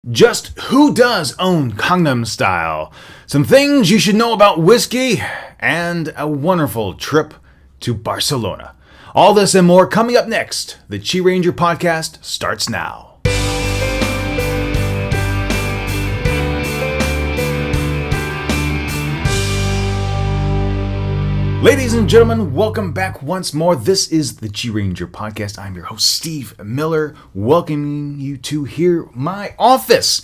Just who does own Gangnam Style? Some things you should know about whiskey, and a wonderful trip to Barcelona. All this and more coming up next. The QiRanger podcast starts now. Ladies and gentlemen, welcome back once more. This is the QiRanger podcast. I'm your host, Steve Miller, welcoming you to my office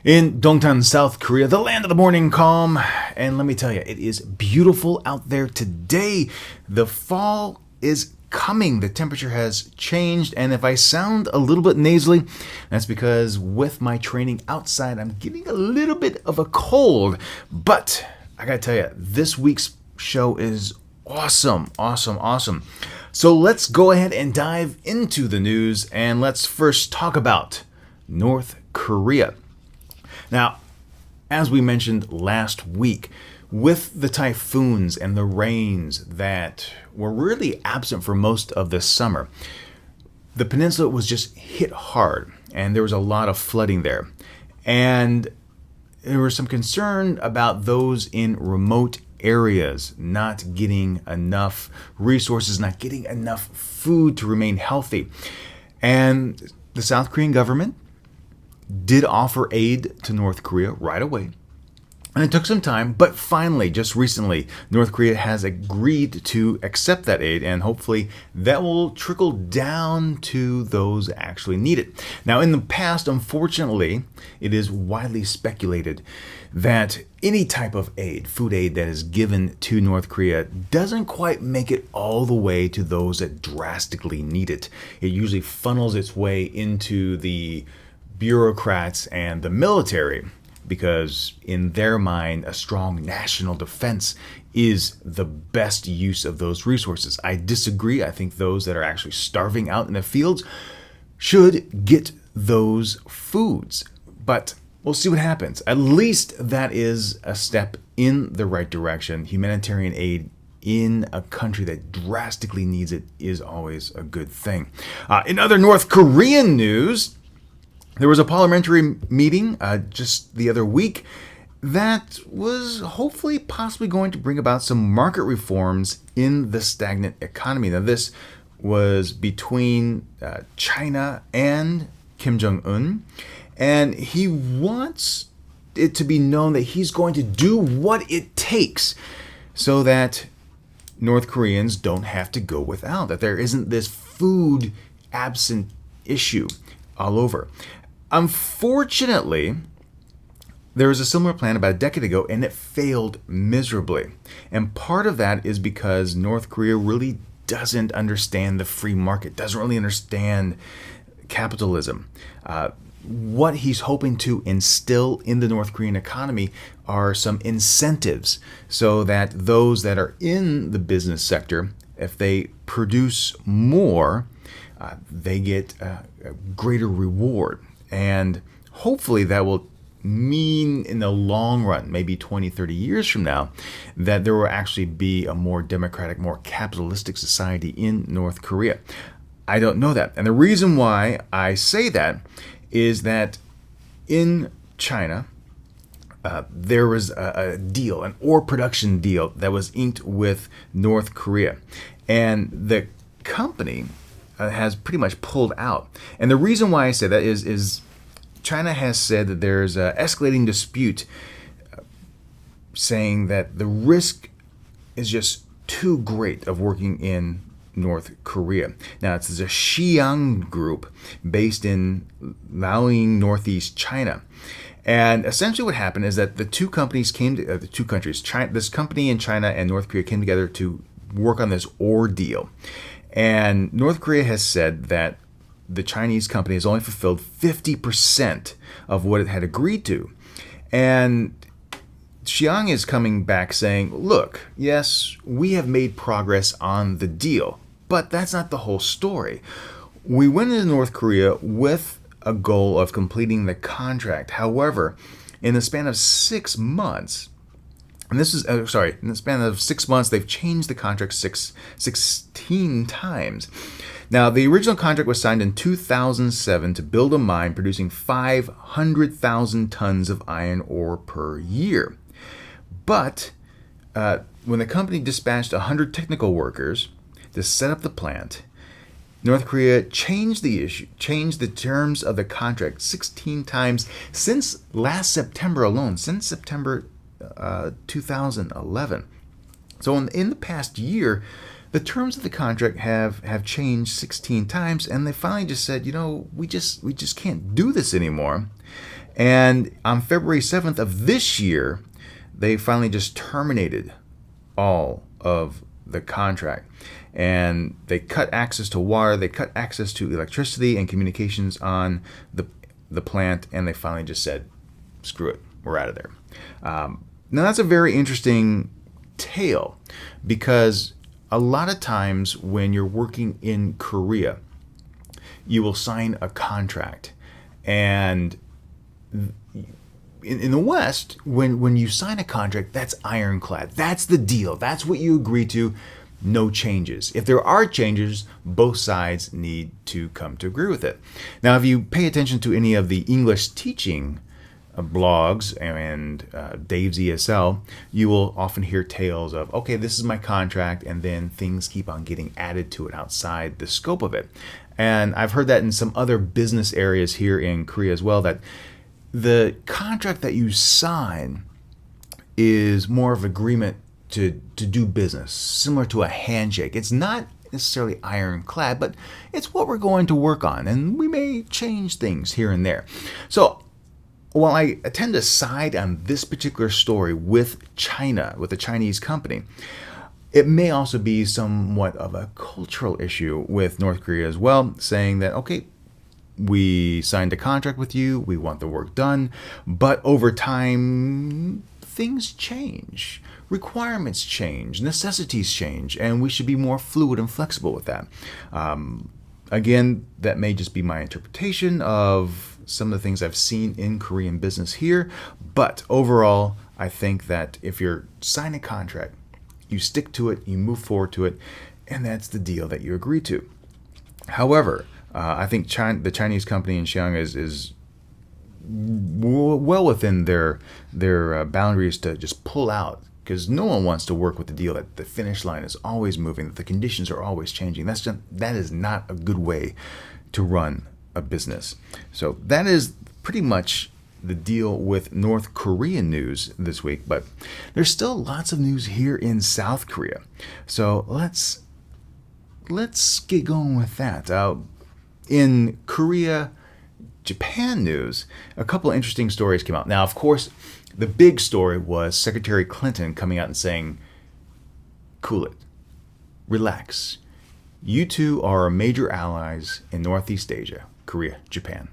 in Dongtan, South Korea, the land of the morning calm. And let me tell you, it is beautiful out there today. The fall is coming. The temperature has changed, and if I sound a little bit nasally, that's because with my training outside, I'm getting a little bit of a cold. But I gotta tell you, this week's show is awesome. So let's go ahead and dive into the news, and let's first talk about North Korea. Now, as we mentioned last week, with the typhoons and the rains that were really absent for most of the summer, the peninsula was just hit hard, and there was a lot of flooding there. And there was some concern about those in remote areas not getting enough resources, not getting enough food to remain healthy. And the South Korean government did offer aid to North Korea right away. And it took some time, but finally, just recently, North Korea has agreed to accept that aid, and hopefully that will trickle down to those that actually need it. Now, in the past, unfortunately, it is widely speculated that any type of aid, food aid that is given to North Korea doesn't quite make it all the way to those that drastically need it. It usually funnels its way into the bureaucrats and the military, because in their mind, a strong national defense is the best use of those resources. I disagree. I think those that are actually starving out in the fields should get those foods. But we'll see what happens. At least that is a step in the right direction. Humanitarian aid in a country that drastically needs it is always a good thing. In other North Korean news, there was a parliamentary meeting just the other week that was hopefully possibly going to bring about some market reforms in the stagnant economy. Now, this was between China and Kim Jong-un, and he wants it to be known that he's going to do what it takes so that North Koreans don't have to go without, that there isn't this food absent issue all over. Unfortunately, there was a similar plan about a decade ago, and it failed miserably. And part of that is because North Korea really doesn't understand the free market, doesn't really understand capitalism. What he's hoping to instill in the North Korean economy are some incentives so that those that are in the business sector, if they produce more, they get a greater reward. And hopefully that will mean in the long run, maybe 20, 30 years from now, that there will actually be a more democratic, more capitalistic society in North Korea. I don't know that. And the reason why I say that is that in China, there was a deal, an ore production deal that was inked with North Korea. And the company has pretty much pulled out. And the reason why I say that is China has said that there's an escalating dispute saying that the risk is just too great of working in North Korea. Now, it's a Xi'an group based in Liaoning, northeast China. And essentially what happened is that the two companies the two countries, this company in China and North Korea came together to work on this ore deal. And North Korea has said that the Chinese company has only fulfilled 50% of what it had agreed to. And Xi'an is coming back saying, look, yes, we have made progress on the deal, but that's not the whole story. We went into North Korea with a goal of completing the contract. However, in the span of 6 months, in the span of 6 months, they've changed the contract 16 times. Now, the original contract was signed in 2007 to build a mine producing 500,000 tons of iron ore per year. But when the company dispatched 100 technical workers to set up the plant, North Korea changed the terms of the contract 16 times since last September alone, since September 2011. So in the past year, the terms of the contract have changed 16 times, and they finally just said, we just can't do this anymore. And on February 7th of this year, they finally just terminated all of the contract. And they cut access to water, they cut access to electricity and communications on the plant, and they finally just said, screw it, we're out of there. Now that's a very interesting tale, because a lot of times when you're working in Korea, you will sign a contract. And in the West, when you sign a contract, that's ironclad. That's the deal. That's what you agree to. No changes. If there are changes, both sides need to come to agree with it. Now, if you pay attention to any of the English teaching blogs and Dave's ESL, you will often hear tales of, okay, this is my contract, and then things keep on getting added to it outside the scope of it. And I've heard that in some other business areas here in Korea as well, that the contract that you sign is more of an agreement to do business, similar to a handshake. It's not necessarily ironclad, but it's what we're going to work on, and we may change things here and there. So while I tend to side on this particular story with China, with a Chinese company, it may also be somewhat of a cultural issue with North Korea as well, saying that, okay, we signed a contract with you, we want the work done, but over time, things change. Requirements change, necessities change, and we should be more fluid and flexible with that. Again, that may just be my interpretation of some of the things I've seen in Korean business here, but overall, I think that if you're signing a contract, you stick to it, you move forward to it, and that's the deal that you agree to. However, I think the Chinese company in Xi'an is well within their boundaries to just pull out, because no one wants to work with the deal that the finish line is always moving, that the conditions are always changing. That is not a good way to run a business. So that is pretty much the deal with North Korean news this week, but there's still lots of news here in South Korea. So let's get going with that. In Korea, Japan news, a couple of interesting stories came out. Now, of course, the big story was Secretary Clinton coming out and saying, cool it, relax. You two are our major allies in Northeast Asia, Korea, Japan.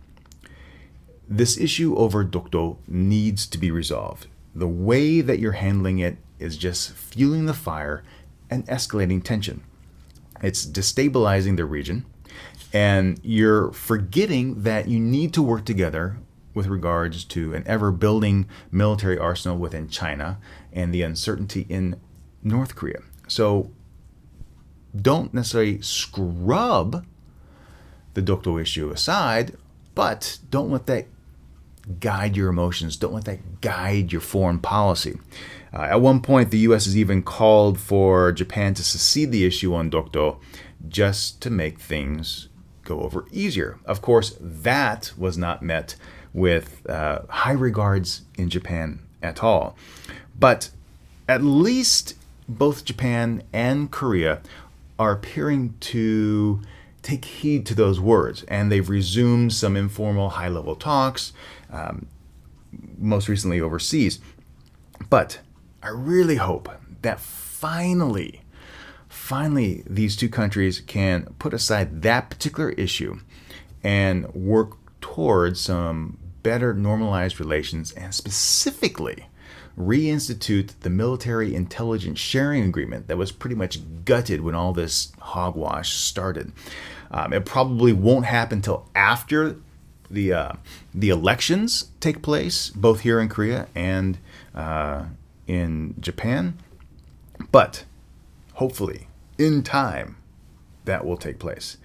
This issue over Dokdo needs to be resolved. The way that you're handling it is just fueling the fire and escalating tension. It's destabilizing the region, and you're forgetting that you need to work together with regards to an ever-building military arsenal within China and the uncertainty in North Korea. So don't necessarily scrub the Dokdo issue aside, but don't let that guide your emotions. Don't let that guide your foreign policy. At one point, the U.S. has even called for Japan to secede the issue on Dokdo just to make things go over easier. Of course, that was not met with high regards in Japan at all. But at least both Japan and Korea are appearing to take heed to those words, and they've resumed some informal high-level talks, most recently overseas. But I really hope that finally these two countries can put aside that particular issue and work towards some better normalized relations, and specifically reinstitute the military intelligence sharing agreement that was pretty much gutted when all this hogwash started. It probably won't happen until after the elections take place, both here in Korea and in Japan. But hopefully, in time, that will take place.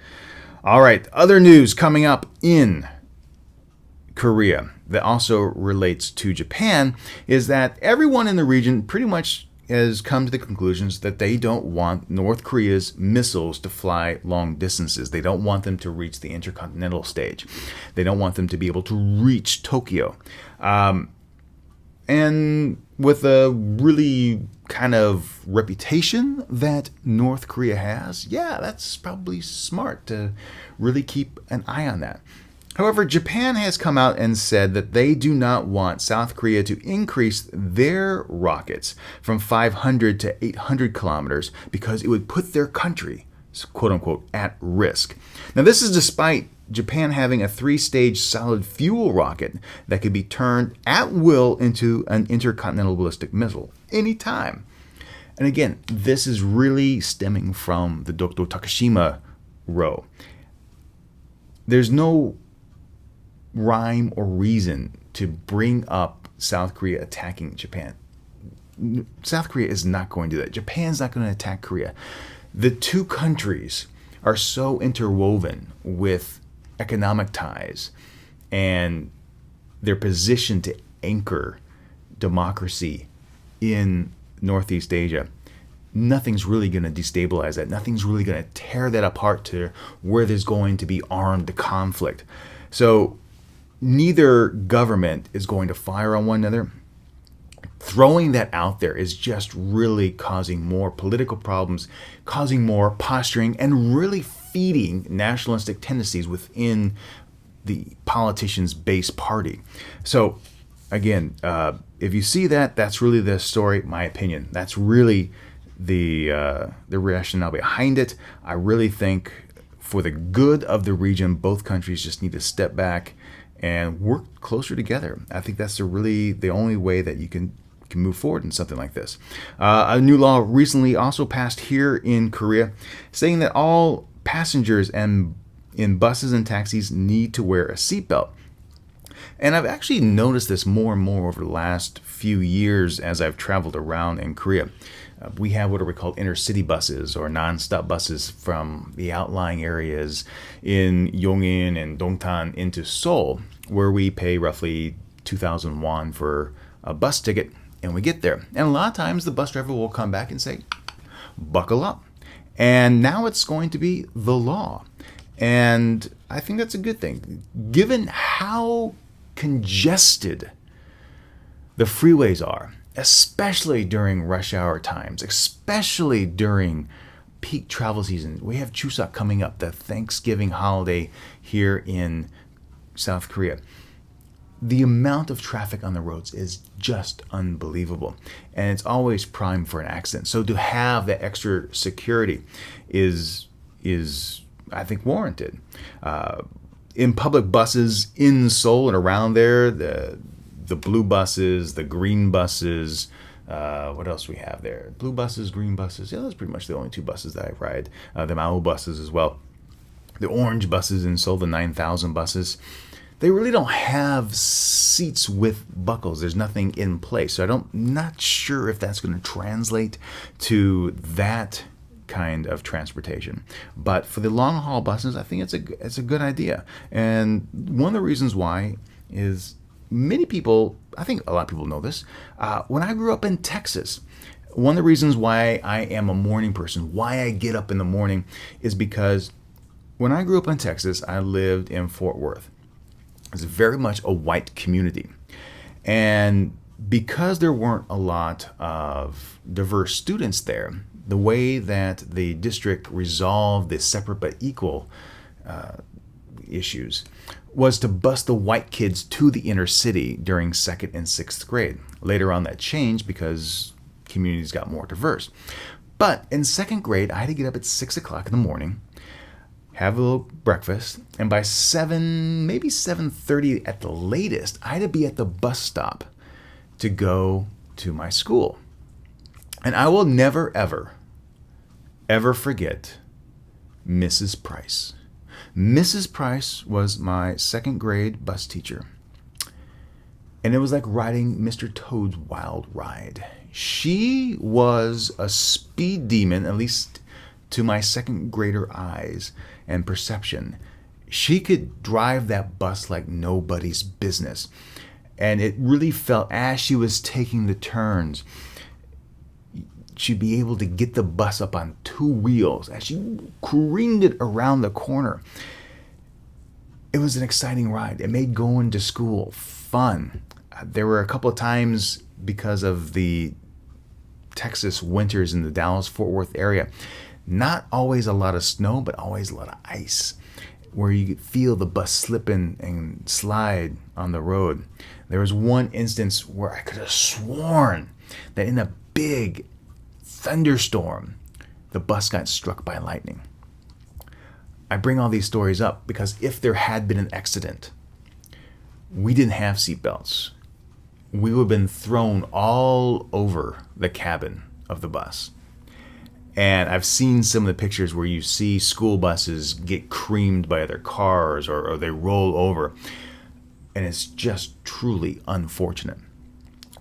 All right, other news coming up in Korea that also relates to Japan is that everyone in the region pretty much has come to the conclusions that they don't want North Korea's missiles to fly long distances. They don't want them to reach the intercontinental stage. They don't want them to be able to reach Tokyo. And with a really kind of reputation that North Korea has, yeah, that's probably smart to really keep an eye on that. However, Japan has come out and said that they do not want South Korea to increase their rockets from 500 to 800 kilometers because it would put their country, quote unquote, at risk. Now, this is despite Japan having a 3-stage solid fuel rocket that could be turned at will into an intercontinental ballistic missile anytime. And again, this is really stemming from the Dokdo Takashima row. There's no rhyme or reason to bring up South Korea attacking Japan. South Korea is not going to do that. Japan's not going to attack Korea. The two countries are so interwoven with economic ties and their position to anchor democracy in Northeast Asia. Nothing's really going to destabilize that. Nothing's really going to tear that apart to where there's going to be armed conflict. So neither government is going to fire on one another. Throwing that out there is just really causing more political problems, causing more posturing, and really feeding nationalistic tendencies within the politician's base party. So, again, if you see that, that's really the story, my opinion. That's really the rationale behind it. I really think for the good of the region, both countries just need to step back and work closer together. I think that's the only way that you can move forward in something like this. A new law recently also passed here in Korea saying that all passengers and in buses and taxis need to wear a seatbelt. And I've actually noticed this more and more over the last few years as I've traveled around in Korea. We have what are called intercity buses or non-stop buses from the outlying areas in Yongin and Dongtan into Seoul, where we pay roughly 2,000 won for a bus ticket, and we get there. And a lot of times the bus driver will come back and say, buckle up. And now it's going to be the law. And I think that's a good thing. Given how congested the freeways are, especially during rush hour times, especially during peak travel season. We have Chuseok coming up, the Thanksgiving holiday here in South Korea. The amount of traffic on the roads is just unbelievable, and it's always prime for an accident. So to have that extra security is I think warranted. In public buses in Seoul and around there, the blue buses, the green buses, what else we have there? Blue buses, green buses. Yeah, that's pretty much the only two buses that I ride. The Mao buses as well. The orange buses in Seoul, the 9,000 buses. They really don't have seats with buckles. There's nothing in place. So I'm not sure if that's going to translate to that kind of transportation. But for the long haul buses, I think it's a good idea. And one of the reasons why is many people, I think a lot of people know this, when I grew up in Texas, one of the reasons why I am a morning person, why I get up in the morning, is because when I grew up in Texas, I lived in Fort Worth. It's very much a white community. And because there weren't a lot of diverse students there, the way that the district resolved the separate but equal issues was to bus the white kids to the inner city during 2nd and 6th grade. Later on that changed because communities got more diverse. But in 2nd grade, I had to get up at 6 o'clock in the morning, have a little breakfast, and by 7, maybe 7:30 at the latest, I had to be at the bus stop to go to my school. And I will never, ever forget Mrs. Price. Mrs. Price was my 2nd grade bus teacher. And it was like riding Mr. Toad's Wild Ride. She was a speed demon, at least to my second grader eyes and perception, she could drive that bus like nobody's business. And it really felt, as she was taking the turns, she'd be able to get the bus up on two wheels as she careened it around the corner. It was an exciting ride. It made going to school fun. There were a couple of times, because of the Texas winters in the Dallas-Fort Worth area, not always a lot of snow, but always a lot of ice, where you could feel the bus slipping and slide on the road. There was one instance where I could have sworn that in a big thunderstorm, the bus got struck by lightning. I bring all these stories up because if there had been an accident, we didn't have seatbelts. We would have been thrown all over the cabin of the bus. And I've seen some of the pictures where you see school buses get creamed by other cars or they roll over. And it's just truly unfortunate.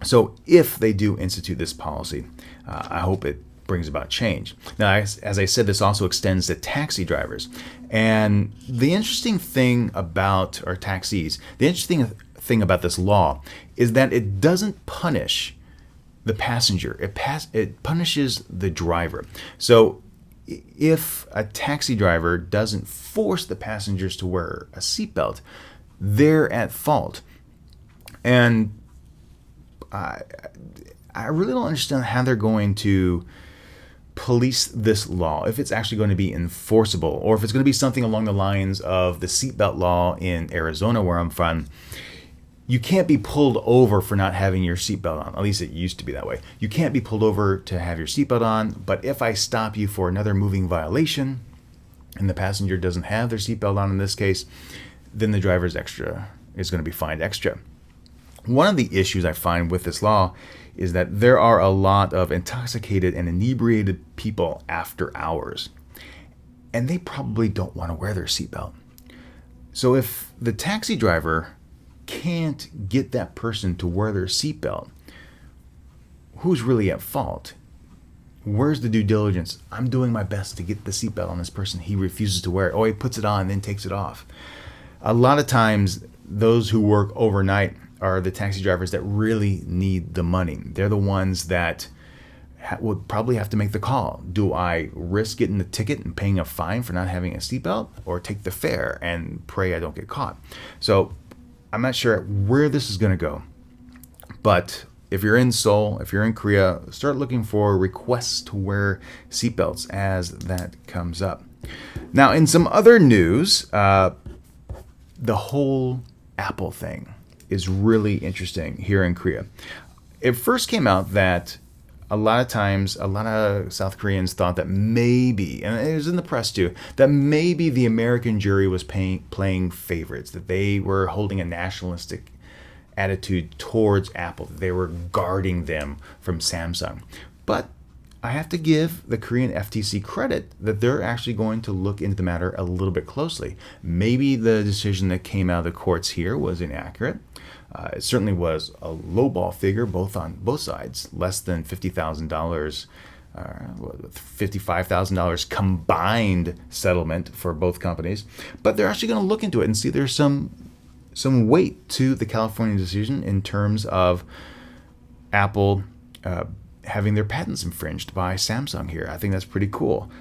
So if they do institute this policy, I hope it brings about change. Now, as I said, this also extends to taxi drivers. And the interesting thing about our taxis, the interesting thing about this law is that it doesn't punish the passenger. It punishes the driver. So if a taxi driver doesn't force the passengers to wear a seatbelt, they're at fault. And I really don't understand how they're going to police this law, if it's actually going to be enforceable, or if it's going to be something along the lines of the seatbelt law in Arizona, where I'm from. You can't be pulled over for not having your seatbelt on. At least it used to be that way. You can't be pulled over to have your seatbelt on, but if I stop you for another moving violation and the passenger doesn't have their seatbelt on in this case, then the driver is going to be fined extra. One of the issues I find with this law is that there are a lot of intoxicated and inebriated people after hours, and they probably don't want to wear their seatbelt. So if the taxi driver can't get that person to wear their seatbelt, who's really at fault? Where's the due diligence? I'm doing my best to get the seatbelt on this person. He refuses to wear it. Oh, he puts it on and then takes it off. A lot of times, those who work overnight are the taxi drivers that really need the money. They're the ones that would probably have to make the call. Do I risk getting the ticket and paying a fine for not having a seatbelt, or take the fare and pray I don't get caught? So I'm not sure where this is going to go. But if you're in Seoul, if you're in Korea, start looking for requests to wear seatbelts as that comes up. Now, in some other news, the whole Apple thing is really interesting here in Korea. It first came out that a lot of times, a lot of South Koreans thought that maybe, and it was in the press too, that maybe the American jury was playing favorites, that they were holding a nationalistic attitude towards Apple, that they were guarding them from Samsung. But I have to give the Korean FTC credit that they're actually going to look into the matter a little bit closely. Maybe the decision that came out of the courts here was inaccurate. It certainly was a lowball figure, on both sides, less than $50,000, $55,000 combined settlement for both companies. But they're actually going to look into it and see there's some weight to the California decision in terms of Apple having their patents infringed by Samsung here. I think that's pretty cool.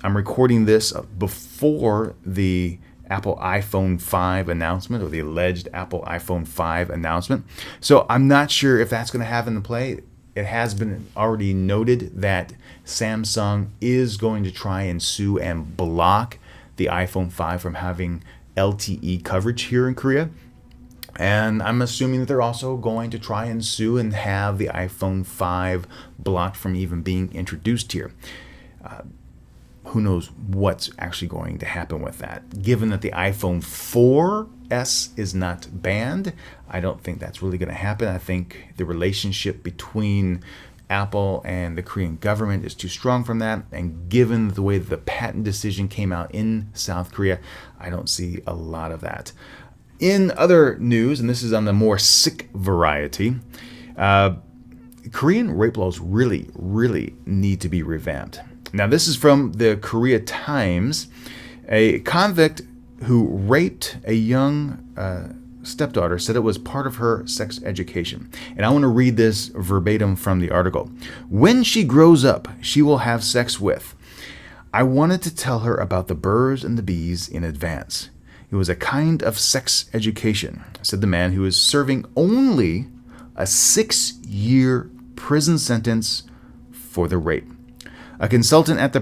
I'm recording this before the Apple iPhone 5 announcement, or the alleged Apple iPhone 5 announcement. So I'm not sure if that's going to have in play. It has been already noted that Samsung is going to try and sue and block the iPhone 5 from having LTE coverage here in Korea. And I'm assuming that they're also going to try and sue and have the iPhone 5 blocked from even being introduced here. Who knows what's actually going to happen with that. Given that the iPhone 4S is not banned, I don't think that's really going to happen. I think the relationship between Apple and the Korean government is too strong from that. And given the way that the patent decision came out in South Korea, I don't see a lot of that. In other news, and this is on the more sick variety, Korean rape laws really, really need to be revamped. Now, this is from the Korea Times. A convict who raped a young stepdaughter said it was part of her sex education. And I want to read this verbatim from the article. When she grows up, she will have sex with. I wanted to tell her about the birds and the bees in advance. It was a kind of sex education, said the man who is serving only a 6-year prison sentence for the rape. A consultant at the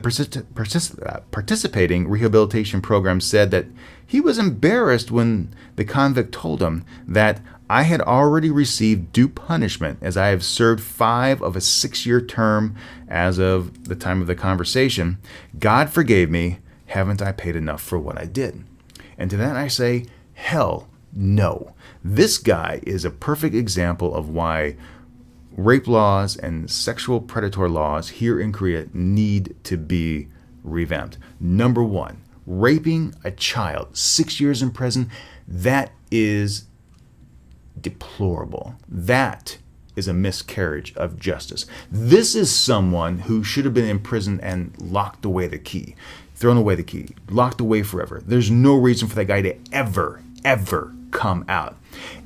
participating rehabilitation program said that he was embarrassed when the convict told him that I had already received due punishment as I have served 5 of a 6-year term as of the time of the conversation. God forgave me. Haven't I paid enough for what I did? And to that I say, hell no. This guy is a perfect example of why rape laws and sexual predator laws here in Korea need to be revamped. Number one, raping a child, 6 years in prison, that is deplorable. That is a miscarriage of justice. This is someone who should have been in prison and locked away the key, thrown away the key, locked away forever. There's no reason for that guy to ever come out.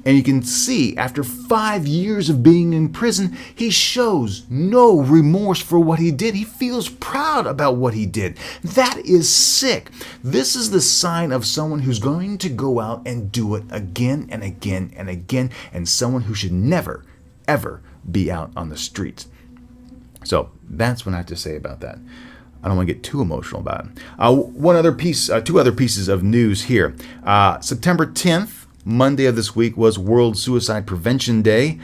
And you can see after 5 years of being in prison, he shows no remorse for what he did. He feels proud about what he did. That is sick. This is the sign of someone who's going to go out and do it again and again and again, and someone who should never, ever be out on the streets. So that's what I have to say about that. I don't want to get too emotional about it. Two other pieces of news here. September 10th, Monday of this week, was World Suicide Prevention Day,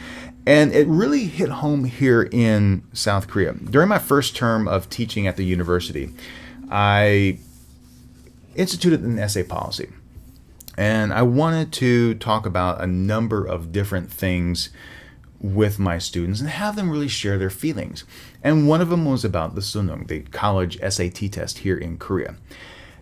and it really hit home here in South Korea. During my first term of teaching at the university, I instituted an essay policy, and I wanted to talk about a number of different things with my students and have them really share their feelings. And one of them was about the Sunung, the college SAT test here in Korea.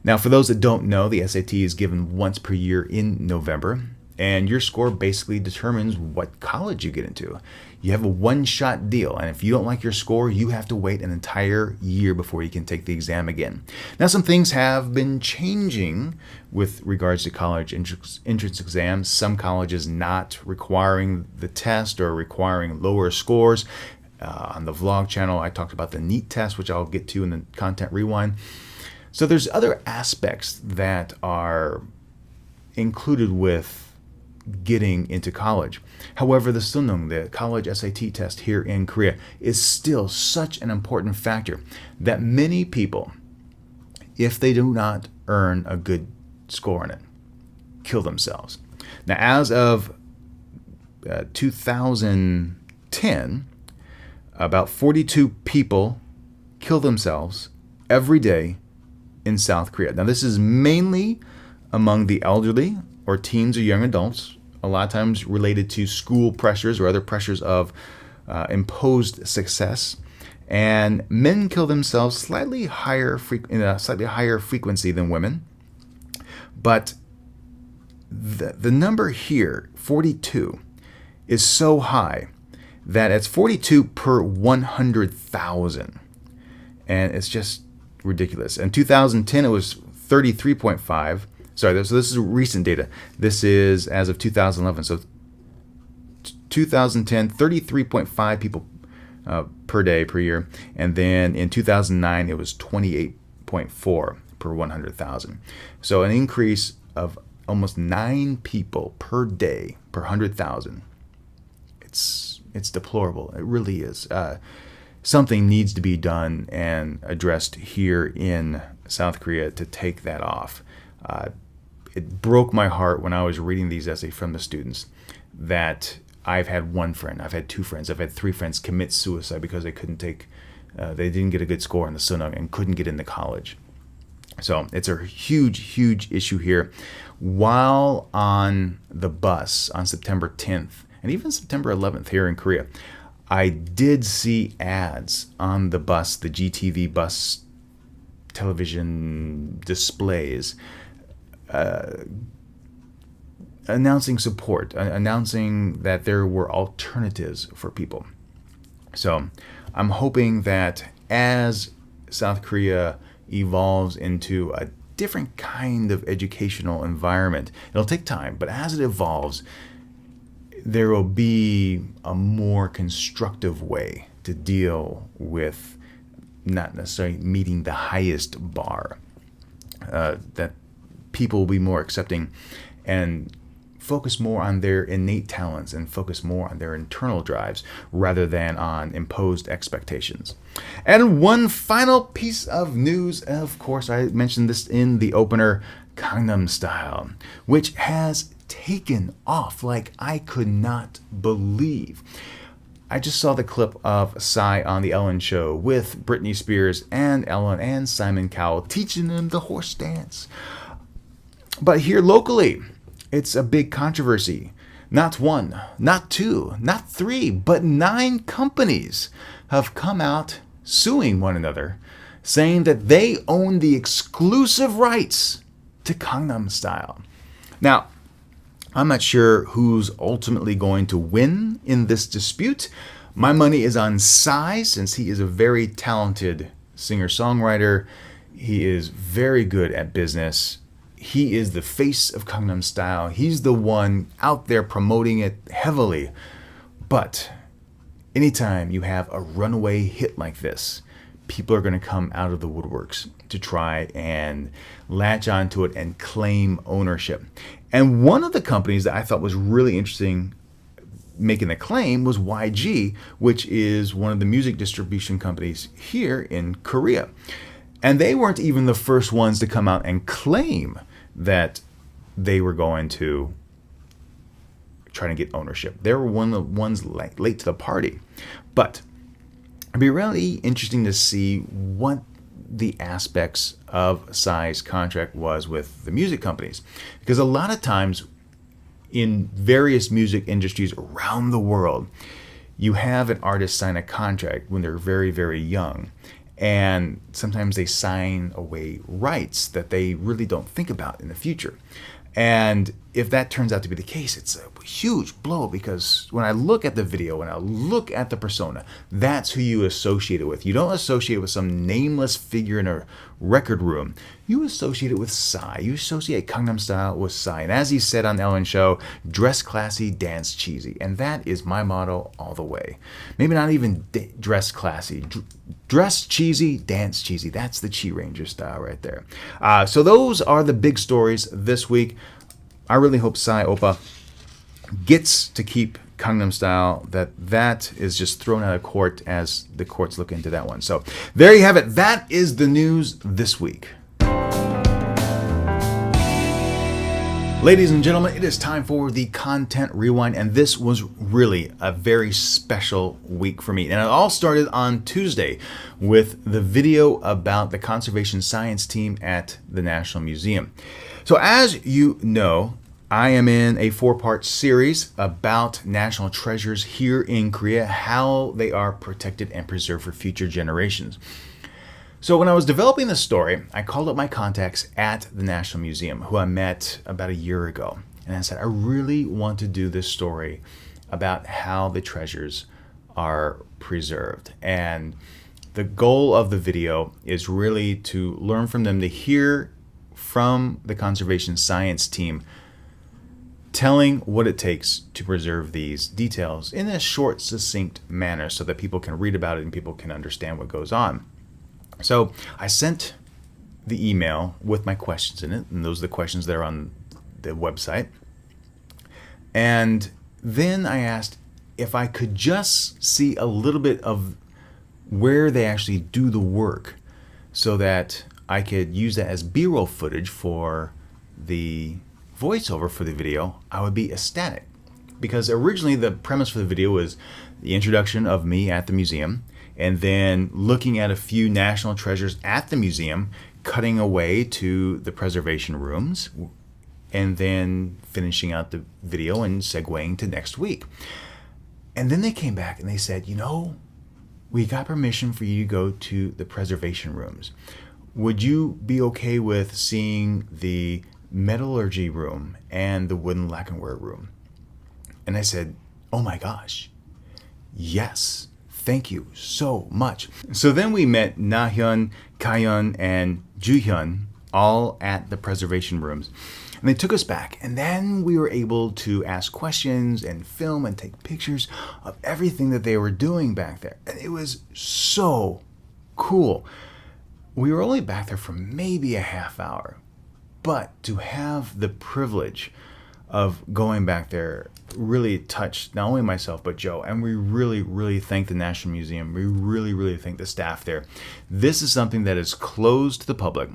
Now, for those that don't know, the SAT is given once per year in November, and your score basically determines what college you get into. You have a one-shot deal, and if you don't like your score, you have to wait an entire year before you can take the exam again. Now, some things have been changing with regards to college entrance exams. Some colleges not requiring the test or requiring lower scores. On the vlog channel, I talked about the NEET test, which I'll get to in the content rewind. So there's other aspects that are included with getting into college. However, the Sunung, the college SAT test here in Korea, is still such an important factor that many people, if they do not earn a good score on it, kill themselves. Now, as of 2010, about 42 people kill themselves every day in South Korea. Now, this is mainly among the elderly or teens or young adults, a lot of times related to school pressures or other pressures of imposed success. And men kill themselves slightly higher frequency than women. But the number here, 42, is so high that it's 42 per 100,000. And it's just ridiculous. In 2010, it was 33.5. Sorry, so this is recent data. This is as of 2011. So 2010, 33.5 people per day, per year. And then in 2009, it was 28.4 per 100,000. So an increase of almost 9 people per day per 100,000. It's deplorable. It really is. Something needs to be done and addressed here in South Korea to take that off. It broke my heart when I was reading these essays from the students that I've had one friend, I've had 2 friends, I've had 3 friends commit suicide because they didn't get a good score on the Sunung and couldn't get into college. So it's a huge issue here. While on the bus on September 10th and even September 11th here in Korea, I did see ads on the bus, the GTV bus television displays, announcing support, announcing that there were alternatives for people. So I'm hoping that as South Korea evolves into a different kind of educational environment. It'll take time, but as it evolves, there will be a more constructive way to deal with not necessarily meeting the highest bar. That people will be more accepting and focus more on their innate talents and focus more on their internal drives rather than on imposed expectations. And one final piece of news, of course, I mentioned this in the opener, Gangnam Style, which has taken off like I could not believe. I just saw the clip of Psy on The Ellen Show with Britney Spears and Ellen and Simon Cowell teaching them the horse dance. But here locally, it's a big controversy. Not one, not two, not three, but 9 companies have come out suing one another, saying that they own the exclusive rights to Gangnam Style. Now, I'm not sure who's ultimately going to win in this dispute. My money is on Psy, since he is a very talented singer-songwriter. He is very good at business. He is the face of Gangnam Style. He's the one out there promoting it heavily. But anytime you have a runaway hit like this, people are going to come out of the woodworks to try and latch onto it and claim ownership. And one of the companies that I thought was really interesting making the claim was YG, which is one of the music distribution companies here in Korea. And they weren't even the first ones to come out and claim that they were going to try to get ownership. They were one of the ones late to the party. But it'd be really interesting to see what the aspects of Psy's contract was with the music companies. Because a lot of times in various music industries around the world, you have an artist sign a contract when they're very, very young. And sometimes they sign away rights that they really don't think about in the future. And if that turns out to be the case, it's a huge blow, because when I look at the video, when I look at the persona, that's who you associate it with. You don't associate it with some nameless figure in a record room. You associate it with Psy. You associate Gangnam Style with Psy. And as he said on Ellen Show, dress classy, dance cheesy. And that is my motto all the way. Maybe not even dress classy. Dress cheesy, dance cheesy. That's the QiRanger style right there. So those are the big stories this week. I really hope Psy Oppa gets to keep Gangnam Style, that is just thrown out of court as the courts look into that one. So there you have it. That is the news this week. Ladies and gentlemen, it is time for the Content Rewind, and this was really a very special week for me. And it all started on Tuesday with the video about the conservation science team at the National Museum. So as you know, I am in a 4-part series about national treasures here in Korea, how they are protected and preserved for future generations. So when I was developing this story, I called up my contacts at the National Museum, who I met about a year ago. And I said, I really want to do this story about how the treasures are preserved. And the goal of the video is really to learn from them, to hear from the conservation science team telling what it takes to preserve these details in a short, succinct manner so that people can read about it and people can understand what goes on. So I sent the email with my questions in it, and those are the questions that are on the website. And then I asked if I could just see a little bit of where they actually do the work so that I could use that as B-roll footage for the voiceover for the video. I would be ecstatic, because originally the premise for the video was the introduction of me at the museum, and then looking at a few national treasures at the museum, cutting away to the preservation rooms, and then finishing out the video and segueing to next week. And then they came back and they said, we got permission for you to go to the preservation rooms. Would you be okay with seeing the metallurgy room and the wooden lacquerware room? And I said, oh my gosh, yes. Thank you so much. So then we met Nahyun, Kahyun, and Juhyun all at the preservation rooms. And they took us back, and then we were able to ask questions and film and take pictures of everything that they were doing back there. And it was so cool. We were only back there for maybe a half hour, but to have the privilege of going back there really touched not only myself but Joe, and we really thank the National Museum. We really thank the staff there. This is something that is closed to the public,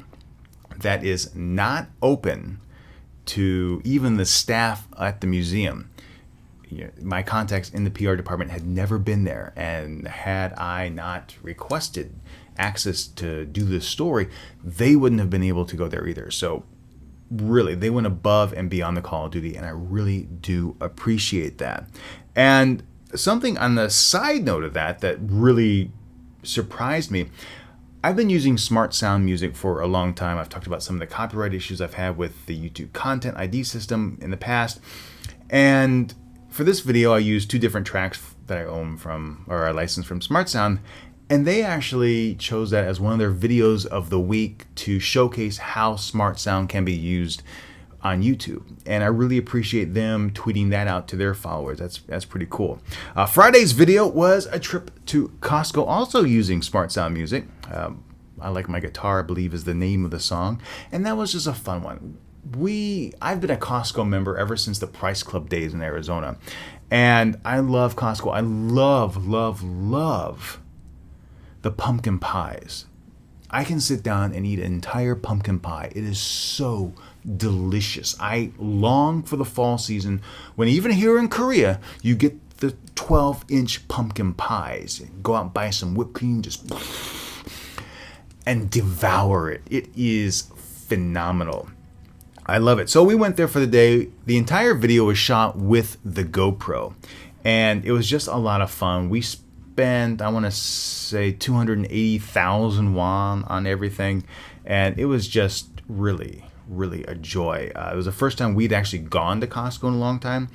that is not open to even the staff at the museum. My contacts in the PR department had never been there, and had I not requested access to do this story, they wouldn't have been able to go there either. So really, they went above and beyond the call of duty, and I really do appreciate that. And something on the side note of that really surprised me, I've been using Smart Sound Music for a long time. I've talked about some of the copyright issues I've had with the YouTube Content ID system in the past. And for this video, I used 2 different tracks that I own from, or I licensed from Smart Sound. And they actually chose that as one of their videos of the week to showcase how Smart Sound can be used on YouTube. And I really appreciate them tweeting that out to their followers. That's pretty cool. Friday's video was a trip to Costco, also using Smart Sound Music. I Like My Guitar, I believe, is the name of the song. And that was just a fun one. I've been a Costco member ever since the Price Club days in Arizona. And I love Costco. I love the pumpkin pies. I can sit down and eat an entire pumpkin pie. It is so delicious. I long for the fall season when, even here in Korea, you get the 12-inch pumpkin pies. Go out and buy some whipped cream, just and devour it. It is phenomenal. I love it. So we went there for the day. The entire video was shot with the GoPro, and it was just a lot of fun. We spent, I want to say, 280,000 won on everything, and it was just really a joy. It was the first time we'd actually gone to Costco in a long time,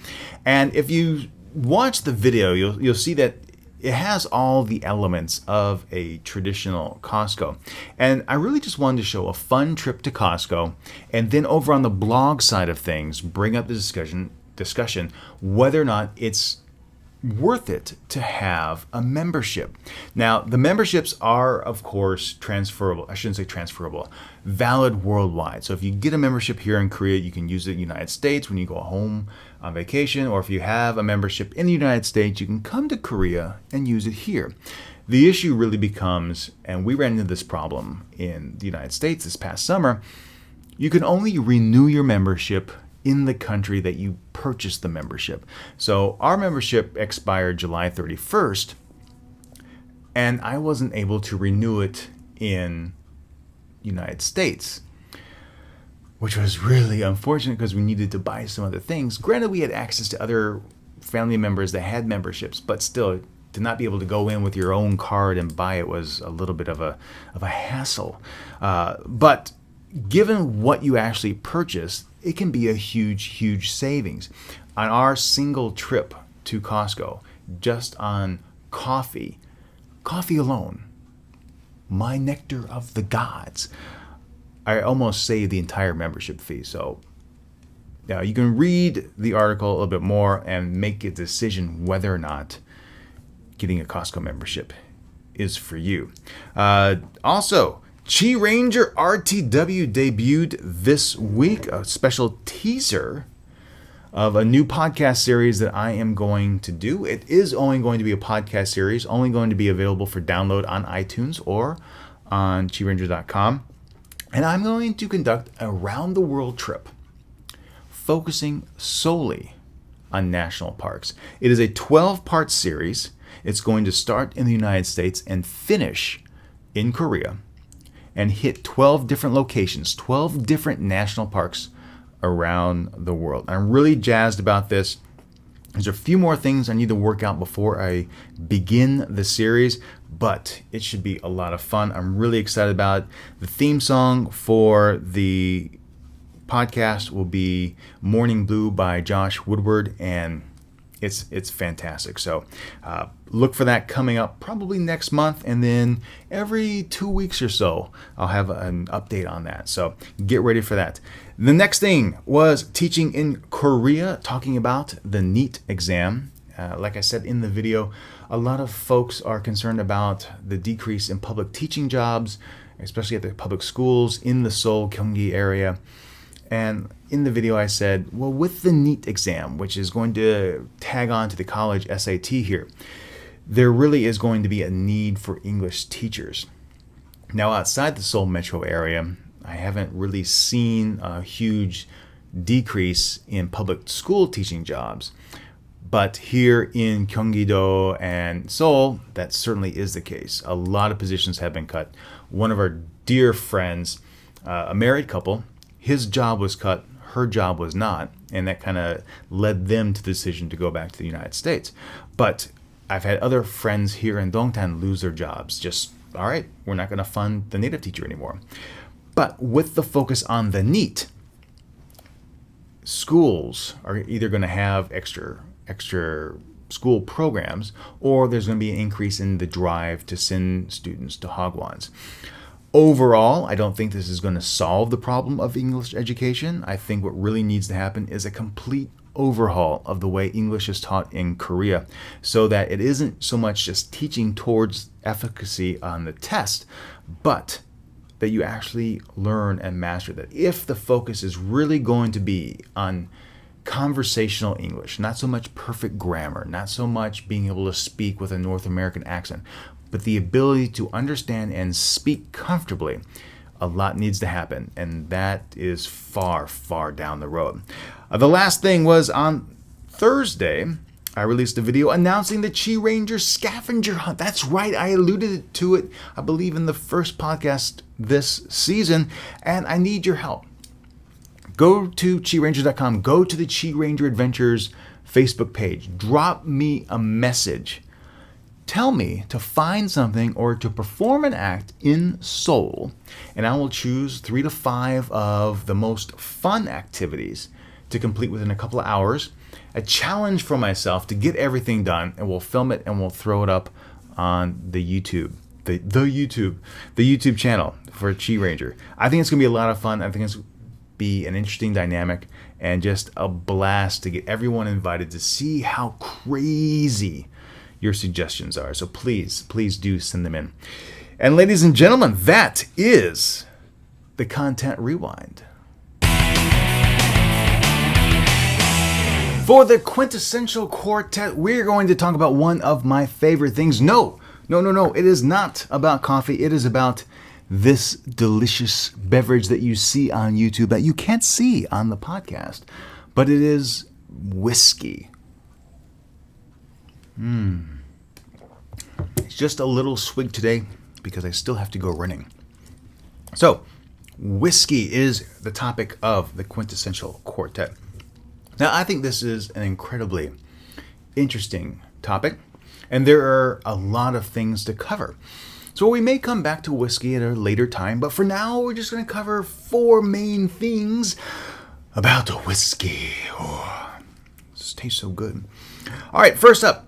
and if you watch the video, you'll see that it has all the elements of a traditional Costco. And I really just wanted to show a fun trip to Costco, and then over on the blog side of things, bring up the discussion whether or not it's worth it to have a membership. Now, the memberships are, of course, transferable. I shouldn't say transferable, valid worldwide. So if you get a membership here in Korea, you can use it in the United States when you go home on vacation, or if you have a membership in the United States, you can come to Korea and use it here. The issue really becomes, and we ran into this problem in the United States this past summer, you can only renew your membership in the country that you purchased the membership. So our membership expired July 31st, and I wasn't able to renew it in the United States, which was really unfortunate because we needed to buy some other things. Granted, we had access to other family members that had memberships, but still, to not be able to go in with your own card and buy it was a little bit of a hassle. But given what you actually purchased, it can be a huge savings. On our single trip to Costco, just on coffee alone, my nectar of the gods, I almost saved the entire membership fee. So you can read the article a little bit more and make a decision whether or not getting a Costco membership is for you. Also, QiRanger RTW debuted this week, a special teaser of a new podcast series that I am going to do. It is only going to be a podcast series, only going to be available for download on iTunes or on QiRanger.com. And I'm going to conduct a round-the-world trip focusing solely on national parks. It is a 12-part series. It's going to start in the United States and finish in Korea, and hit 12 different locations, 12 different national parks around the world. I'm really jazzed about this. There's a few more things I need to work out before I begin the series, but it should be a lot of fun. I'm really excited about it. The theme song for the podcast will be Morning Blue by Josh Woodward, and It's fantastic. So look for that coming up probably next month, and then every 2 weeks or so I'll have an update on that. So get ready for that. The next thing was teaching in Korea, talking about the NEET exam. Like I said in the video, a lot of folks are concerned about the decrease in public teaching jobs, especially at the public schools in the Seoul, Gyeonggi area. And in the video I said, well, with the NEET exam, which is going to tag on to the college SAT here, there really is going to be a need for English teachers. Now, outside the Seoul metro area, I haven't really seen a huge decrease in public school teaching jobs. But here in Gyeonggi-do and Seoul, that certainly is the case. A lot of positions have been cut. One of our dear friends, a married couple, his job was cut, her job was not, and that kind of led them to the decision to go back to the United States. But I've had other friends here in Dongtan lose their jobs. Just, all right, we're not going to fund the native teacher anymore. But with the focus on the NEET, schools are either going to have extra school programs, or there's going to be an increase in the drive to send students to Hagwons. Overall, I don't think this is going to solve the problem of English education. I think what really needs to happen is a complete overhaul of the way English is taught in Korea, so that it isn't so much just teaching towards efficacy on the test, but that you actually learn and master that. If the focus is really going to be on conversational English, not so much perfect grammar, not so much being able to speak with a North American accent, but the ability to understand and speak comfortably, a lot needs to happen, and that is far, far down the road. The last thing was on Thursday, I released a video announcing the QiRanger scavenger hunt. That's right, I alluded to it, I believe, in the first podcast this season, and I need your help. Go to QiRanger.com, go to the QiRanger Adventures Facebook page, drop me a message. Tell me to find something or to perform an act in Seoul, and I will choose 3 to 5 of the most fun activities to complete within a couple of hours. A challenge for myself to get everything done, and we'll film it and we'll throw it up on the YouTube, the YouTube channel for QiRanger. I think it's going to be a lot of fun. I think it's going to be an interesting dynamic and just a blast to get everyone invited to see how crazy your suggestions are. So please do send them in. And ladies and gentlemen, that is the Content Rewind. For the Quintessential Quartet, we're going to talk about one of my favorite things. No, it is not about coffee. It is about this delicious beverage that you see on YouTube that you can't see on the podcast, but it is whiskey. It's just a little swig today because I still have to go running. So, whiskey is the topic of the Quintessential Quartet. Now, I think this is an incredibly interesting topic, and there are a lot of things to cover. So we may come back to whiskey at a later time, but for now, we're just going to cover 4 main things about whiskey. Oh, this tastes so good. All right, first up.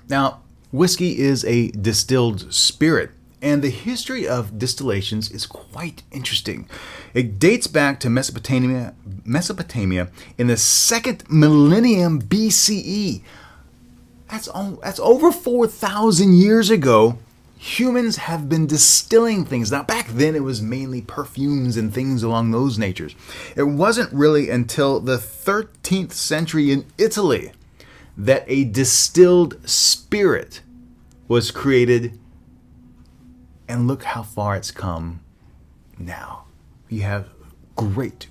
Now, whiskey is a distilled spirit, and the history of distillations is quite interesting. It dates back to Mesopotamia in the 2nd millennium BCE. That's over 4,000 years ago. Humans have been distilling things. Now, back then, it was mainly perfumes and things along those natures. It wasn't really until the 13th century in Italy that a distilled spirit was created. And look how far it's come now. You have great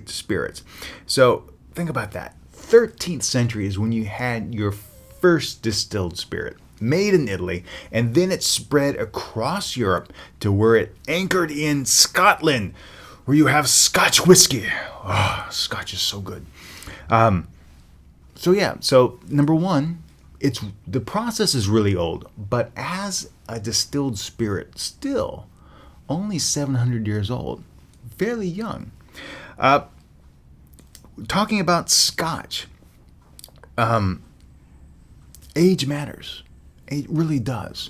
spirits. So think about that. 13th century is when you had your first distilled spirit, made in Italy, and then it spread across Europe to where it anchored in Scotland, where you have Scotch whiskey. Oh, Scotch is so good. So number one, the process is really old, but as a distilled spirit, still only 700 years old, fairly young. Talking about Scotch, age matters. It really does.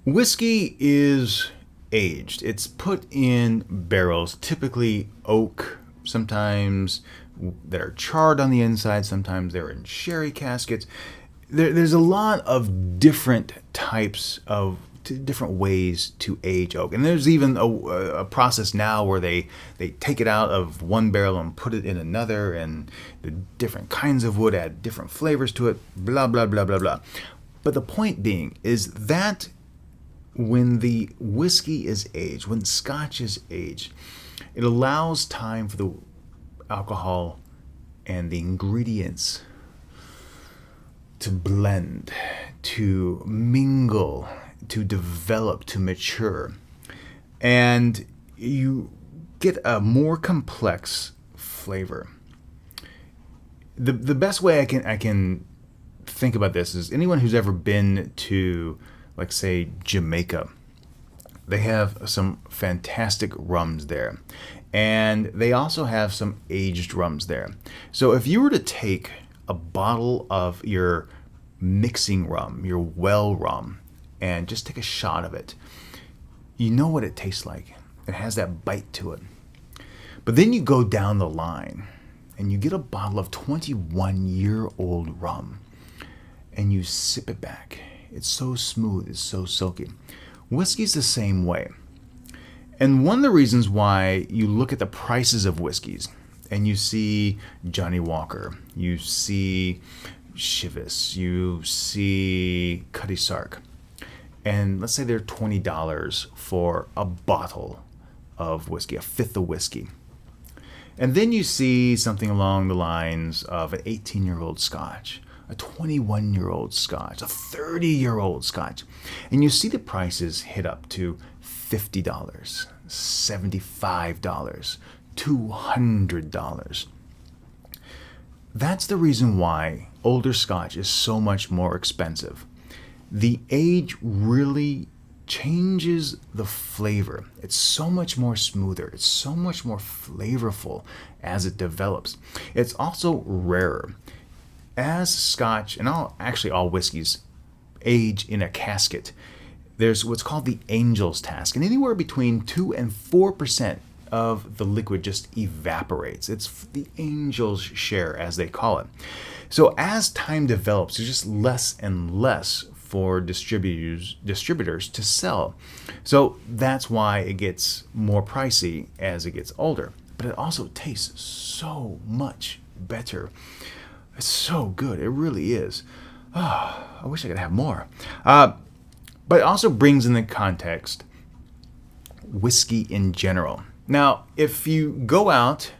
Whiskey is aged. It's put in barrels, typically oak, sometimes that are charred on the inside, sometimes they're in sherry caskets. There's a lot of different types of different ways to age oak. And there's even a process now where they take it out of one barrel and put it in another, and the different kinds of wood add different flavors to it, blah, blah, blah, blah, blah. But the point being is that when the whiskey is aged, when Scotch is aged, it allows time for the alcohol and the ingredients to blend, to mingle, to develop, to mature. And you get a more complex flavor. The best way I can think about this is anyone who's ever been to, like, say, Jamaica. They have some fantastic rums there. And they also have some aged rums there. So if you were to take a bottle of your mixing rum, your well rum, and just take a shot of it, you know what it tastes like. It has that bite to it. But then you go down the line and you get a bottle of 21-year-old rum and you sip it back. It's so smooth, it's so silky. Whiskey's the same way. And one of the reasons why you look at the prices of whiskeys and you see Johnny Walker, you see Chivas, you see Cutty Sark, and let's say they're $20 for a bottle of whiskey, a fifth of whiskey. And then you see something along the lines of an 18-year-old Scotch, a 21-year-old Scotch, a 30-year-old Scotch. And you see the prices hit up to $50, $75, $200. That's the reason why older Scotch is so much more expensive. The age really changes the flavor. It's so much more smoother. It's so much more flavorful as it develops. It's also rarer. As Scotch, and all whiskeys, age in a casket, there's what's called the angel's task. And anywhere between 2 and 4% of the liquid just evaporates. It's the angel's share, as they call it. So as time develops, there's just less and less for distributors to sell. So that's why it gets more pricey as it gets older. But it also tastes so much better. It's so good. It really is. Oh, I wish I could have more. But it also brings in the context whiskey in general. Now, if you go out,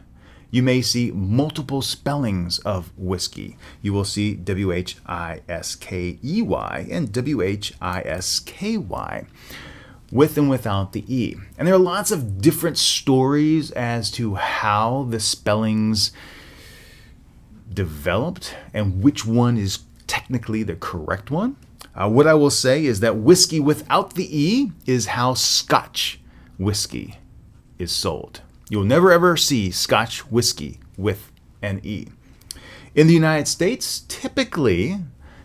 you may see multiple spellings of whiskey. You will see W-H-I-S-K-E-Y and W-H-I-S-K-Y, with and without the E. And there are lots of different stories as to how the spellings developed and which one is technically the correct one. What I will say is that whiskey without the E is how Scotch whiskey is sold. You'll never ever see Scotch whiskey with an E. In the United States, typically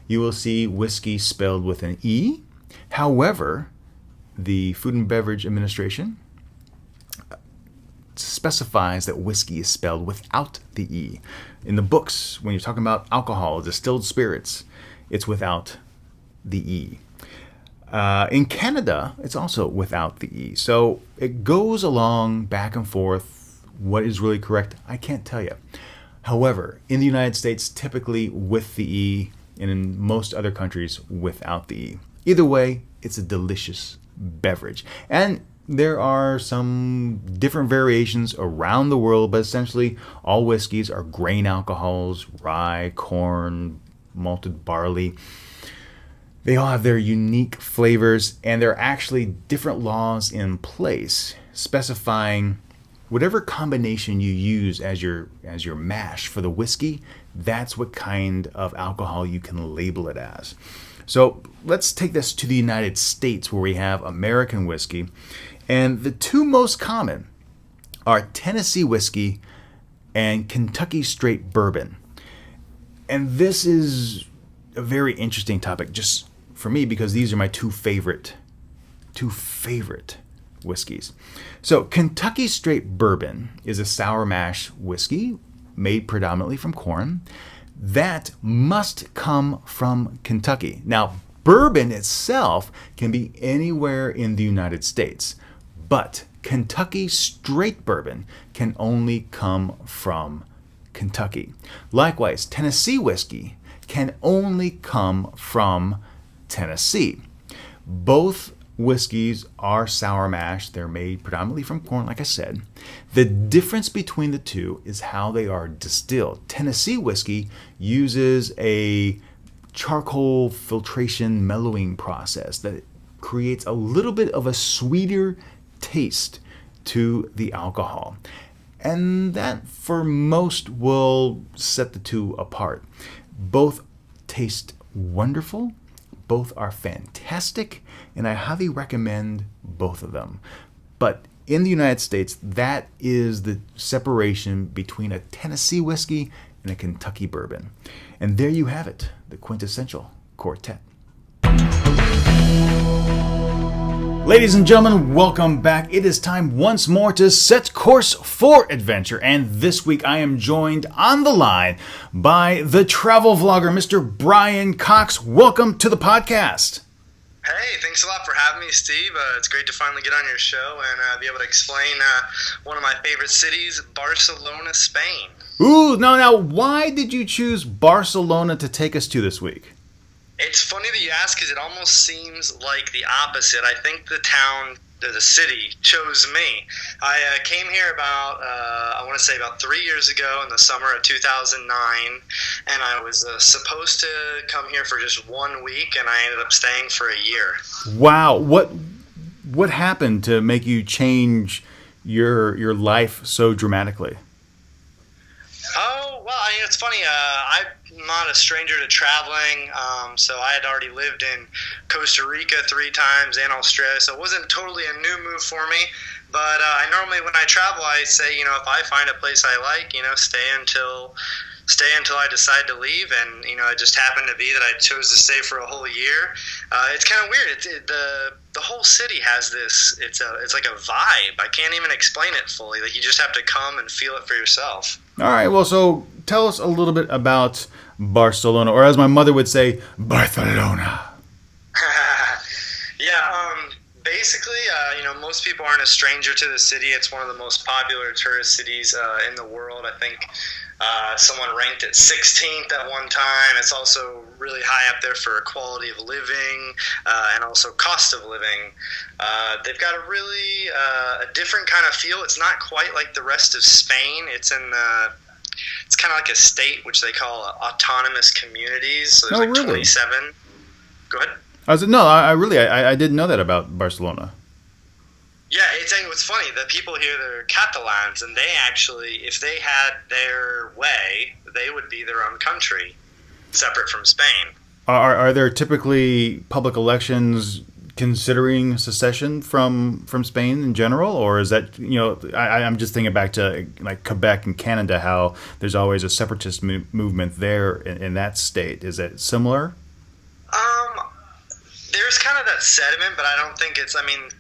you will see whiskey spelled with an E. However, the Food and Beverage Administration specifies that whiskey is spelled without the E. In the books, when you're talking about alcohol, distilled spirits, it's without the E. In Canada, it's also without the E. So it goes along back and forth. What is really correct, I can't tell you. However, in the United States, typically with the E, and in most other countries, without the E. Either way, it's a delicious beverage. And there are some different variations around the world, but essentially all whiskeys are grain alcohols, rye, corn, malted barley. They all have their unique flavors, and there are actually different laws in place specifying whatever combination you use as your mash for the whiskey, that's what kind of alcohol you can label it as. So let's take this to the United States, where we have American whiskey. And the two most common are Tennessee whiskey and Kentucky straight bourbon. And this is a very interesting topic just for me because these are my two favorite whiskeys. So Kentucky Straight Bourbon is a sour mash whiskey made predominantly from corn that must come from Kentucky. Now, bourbon itself can be anywhere in the United States, but Kentucky Straight Bourbon can only come from Kentucky. Likewise, Tennessee whiskey can only come from Tennessee. Both whiskeys are sour mash. They're made predominantly from corn, like I said. The difference between the two is how they are distilled. Tennessee whiskey uses a charcoal filtration mellowing process that creates a little bit of a sweeter taste to the alcohol. And that, for most, will set the two apart. Both taste wonderful. Both are fantastic, and I highly recommend both of them. But in the United States, that is the separation between a Tennessee whiskey and a Kentucky bourbon. And there you have it, the Quintessential Quartet. Ladies and gentlemen, welcome back. It is time once more to set course for adventure. And this week I am joined on the line by the travel vlogger, Mr. Brian Cox. Welcome to the podcast. Hey, thanks a lot for having me, Steve. It's great to finally get on your show and be able to explain one of my favorite cities, Barcelona, Spain. Ooh, now, why did you choose Barcelona to take us to this week? It's funny that you ask because it almost seems like the opposite. I think the city chose me. I came here about 3 years ago in the summer of 2009, and I was supposed to come here for just 1 week, and I ended up staying for a year. Wow. What happened to make you change your life so dramatically? Oh, well, it's funny. I'm not a stranger to traveling, so I had already lived in Costa Rica 3 times and Australia, so it wasn't totally a new move for me. But I normally, when I travel, I say, if I find a place I like, stay until I decide to leave. And it just happened to be that I chose to stay for a whole year. It's kind of weird. The whole city has this. It's like a vibe. I can't even explain it fully. Like, you just have to come and feel it for yourself. All right. Well, so tell us a little bit about Barcelona, or as my mother would say, Barcelona. Basically, most people aren't a stranger to the city. It's one of the most popular tourist cities in the world. I think someone ranked it 16th at one time. It's also really high up there for quality of living and also cost of living. They've got a really a different kind of feel. It's not quite like the rest of Spain. It's kind of like a state, which they call autonomous communities. So there's really? 27. Go ahead. I didn't know that about Barcelona. Yeah, it's funny. The people here, they're Catalans, and they actually, if they had their way, they would be their own country, separate from Spain. Are there typically public elections considering secession from Spain in general, or is that, I'm just thinking back to like Quebec and Canada, how there's always a separatist movement there in that state. Is that similar? There's kind of that sentiment, but I don't think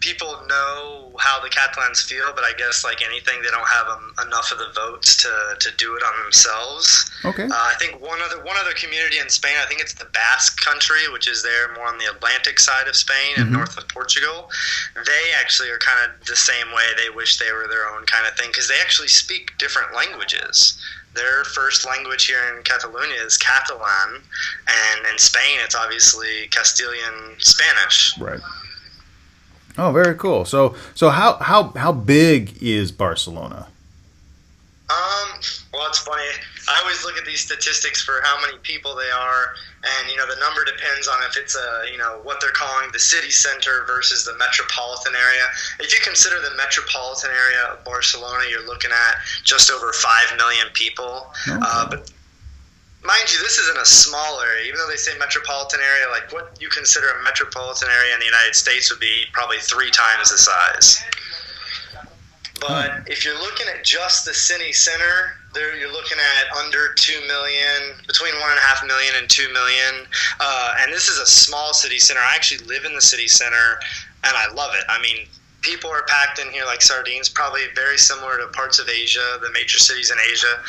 people know how the Catalans feel, but I guess like anything, they don't have enough of the votes to do it on themselves. Okay. I think one other community in Spain, I think it's the Basque country, which is there more on the Atlantic side of Spain and north of Portugal. They actually are kind of the same way. They wish they were their own kind of thing because they actually speak different languages. Their first language here in Catalonia is Catalan, and in Spain it's obviously Castilian Spanish. Right. Oh, very cool. So how big is Barcelona? Well, it's funny. I always look at these statistics for how many people they are, and the number depends on if it's what they're calling the city center versus the metropolitan area. If you consider the metropolitan area of Barcelona, you're looking at just over 5 million people. Okay. But mind you, this isn't a small area. Even though they say metropolitan area, like what you consider a metropolitan area in the United States would be probably 3 times the size. But if you're looking at just the city center, there you're looking at under 2 million, between 1.5 million and 2 million. And this is a small city center. I actually live in the city center, and I love it. I mean, people are packed in here like sardines, probably very similar to parts of Asia, the major cities in Asia.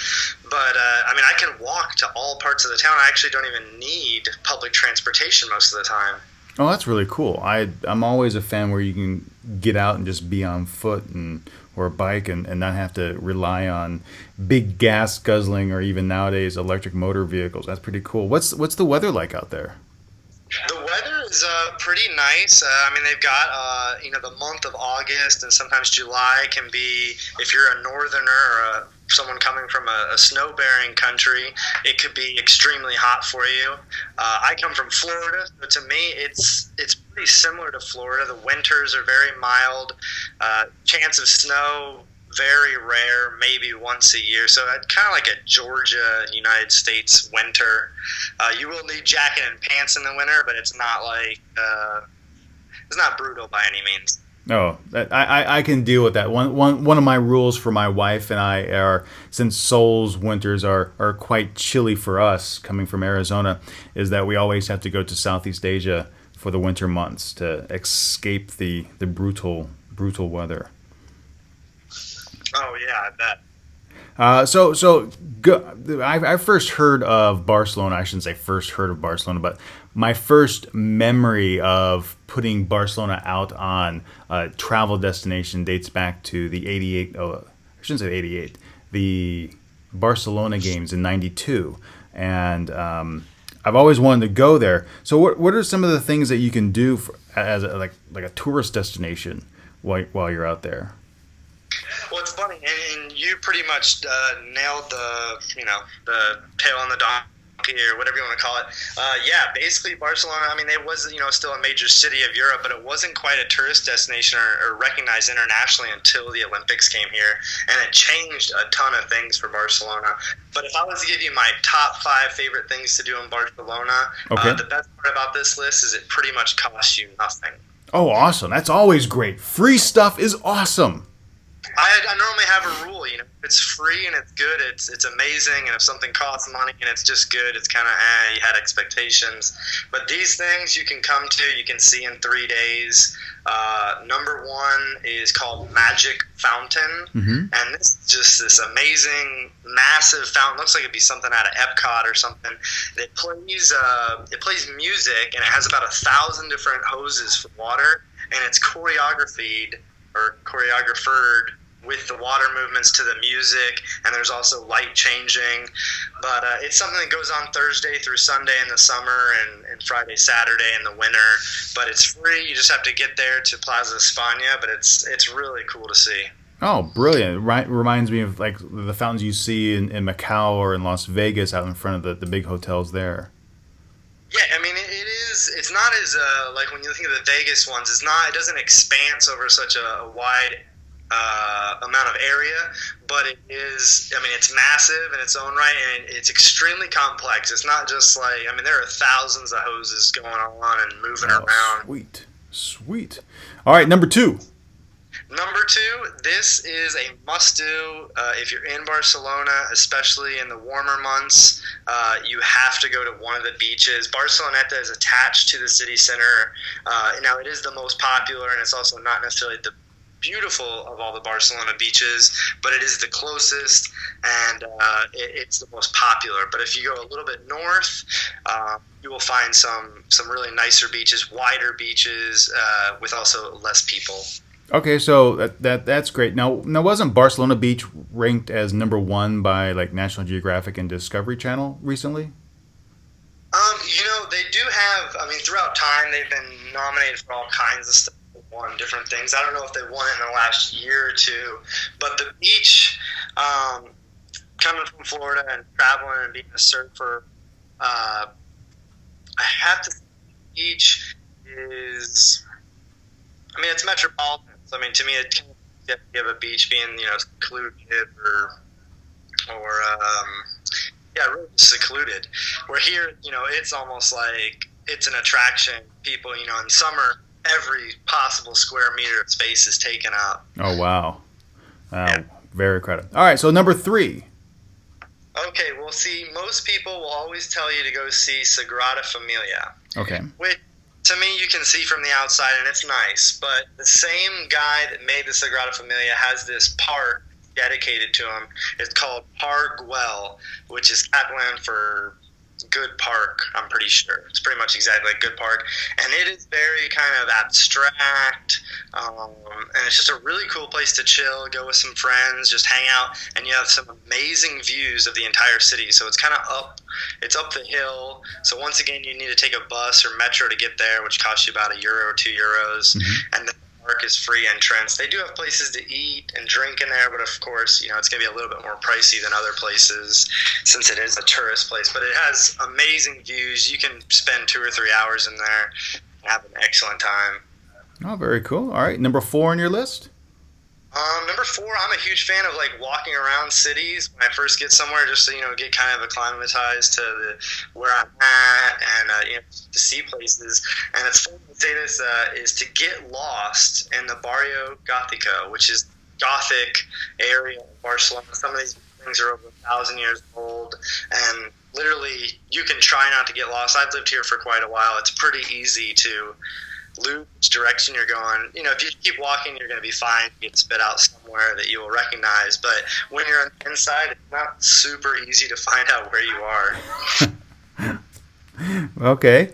But, I mean, I can walk to all parts of the town. I actually don't even need public transportation most of the time. Oh, that's really cool. I'm always a fan where you can get out and just be on foot or a bike and not have to rely on big gas guzzling or even nowadays electric motor vehicles. That's pretty cool. What's the weather like out there? The weather is pretty nice. I mean, they've got, the month of August and sometimes July can be, if you're a northerner or someone coming from a snow-bearing country, it could be extremely hot for you. I come from Florida, so to me, it's pretty similar to Florida. The winters are very mild. Chance of snow, very rare, maybe once a year. So it's kind of like a Georgia, United States winter. You will need jacket and pants in the winter, but it's not like it's not brutal by any means. No, I can deal with that. One of my rules for my wife and I are, since Seoul's winters are quite chilly for us, coming from Arizona, is that we always have to go to Southeast Asia for the winter months to escape the brutal weather. Oh yeah, I bet. I first heard of Barcelona. I shouldn't say first heard of Barcelona, but my first memory of putting Barcelona out on a travel destination dates back to the 88. Oh, I shouldn't say 88. The Barcelona games in '92, and I've always wanted to go there. So, what are some of the things that you can do as a tourist destination while you're out there? Well, it's funny, and you pretty much nailed the tail on the donkey, or whatever you want to call it. Yeah, basically Barcelona. I mean, it was still a major city of Europe, but it wasn't quite a tourist destination or recognized internationally until the Olympics came here, and it changed a ton of things for Barcelona. But if I was to give you my top 5 favorite things to do in Barcelona, okay. The best part about this list is it pretty much costs you nothing. Oh, awesome! That's always great. Free stuff is awesome. I normally have a rule, if it's free and it's good, it's amazing, and if something costs money and it's just good, it's kind of, you had expectations. But these things you can come to, you can see in 3 days. Number 1 is called Magic Fountain, and this is just this amazing, massive fountain. Looks like it'd be something out of Epcot or something. It plays music, and it has about 1,000 different hoses for water, and it's choreographed with the water movements to the music, and there's also light changing. But it's something that goes on Thursday through Sunday in the summer and Friday, Saturday in the winter. But it's free. You just have to get there to Plaza España, but it's really cool to see. Oh, brilliant. Reminds me of like the fountains you see in Macau or in Las Vegas out in front of the big hotels there. Yeah, I mean, it's not as, like when you think of the Vegas ones, it doesn't expanse over such a wide amount of area, but it is, I mean, it's massive in its own right, and it's extremely complex. It's not just like, I mean, there are thousands of hoses going on and moving around. Sweet. All right, number 2. Number 2, this is a must-do if you're in Barcelona, especially in the warmer months. You have to go to one of the beaches. Barceloneta is attached to the city center. Now, it is the most popular, and it's also not necessarily the beautiful of all the Barcelona beaches, but it is the closest, and it's the most popular. But if you go a little bit north, you will find some really nicer beaches, wider beaches, with also less people. Okay, so that's great. Now wasn't Barcelona Beach ranked as number 1 by like National Geographic and Discovery Channel recently? They do have, I mean, throughout time, they've been nominated for all kinds of stuff, won different things. I don't know if they won it in the last year or 2, but the beach, coming from Florida and traveling and being a surfer, I have to say the beach is, I mean, it's metropolitan. So, I mean, to me, it can give a beach being, secluded or really secluded. Where here, it's almost like it's an attraction. People, in summer, every possible square meter of space is taken up. Oh, wow. Yeah. Very crowded. All right, so number 3. Okay, well, see, most people will always tell you to go see Sagrada Familia. Okay. Which, to me, you can see from the outside, and it's nice. But the same guy that made the Sagrada Familia has this park dedicated to him. It's called Par Güell, which is Catalan for good park, I'm pretty sure. It's pretty much exactly like good park. And it is very kind of abstract, and it's just a really cool place to chill, go with some friends, just hang out, and you have some amazing views of the entire city. So it's kind of it's up the hill. So once again, you need to take a bus or metro to get there, which costs you about €1 or €2. Mm-hmm. And the park is free entrance. They do have places to eat and drink in there, but of course, it's going to be a little bit more pricey than other places since it is a tourist place. But it has amazing views. You can spend 2 or 3 hours in there and have an excellent time. Oh, very cool. All right, number 4 on your list? Number 4, I'm a huge fan of walking around cities when I first get somewhere, just to get kind of acclimatized to where I'm at and to see places. And it's funny to say this is to get lost in the Barrio Gótico, which is Gothic area of Barcelona. Some of these things are over 1,000 years old, and literally you can try not to get lost. I've lived here for quite a while. It's pretty easy to lose which direction you're going. If you keep walking, you're going to be fine. You get spit out somewhere that you will recognize. But when you're on the inside, it's not super easy to find out where you are. Okay.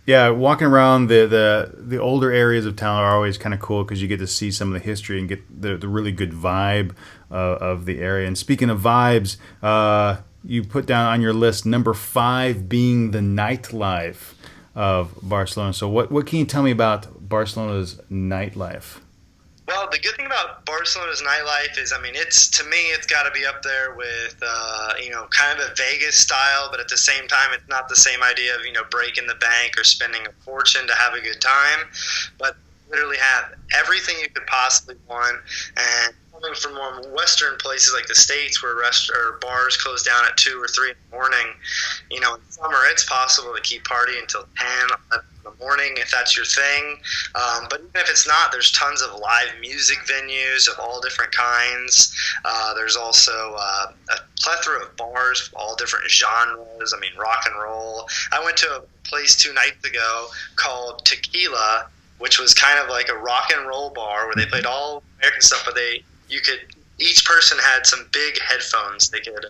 Yeah, walking around the older areas of town are always kind of cool because you get to see some of the history and get the really good vibe of the area. And speaking of vibes, you put down on your list number 5 being the nightlife of Barcelona. So what can you tell me about Barcelona's nightlife? Well, the good thing about Barcelona's nightlife is, it's got to be up there with, kind of a Vegas style, but at the same time, it's not the same idea of, breaking the bank or spending a fortune to have a good time, but literally have everything you could possibly want. And coming from more Western places like the States where bars close down at 2 or 3 in the morning, in summer it's possible to keep partying until 10, 11 in the morning if that's your thing. But even if it's not, there's tons of live music venues of all different kinds. There's also a plethora of bars of all different genres. Rock and roll. I went to a place 2 nights ago called Tequila, which was kind of like a rock and roll bar where they played all American stuff, but each person had some big headphones they could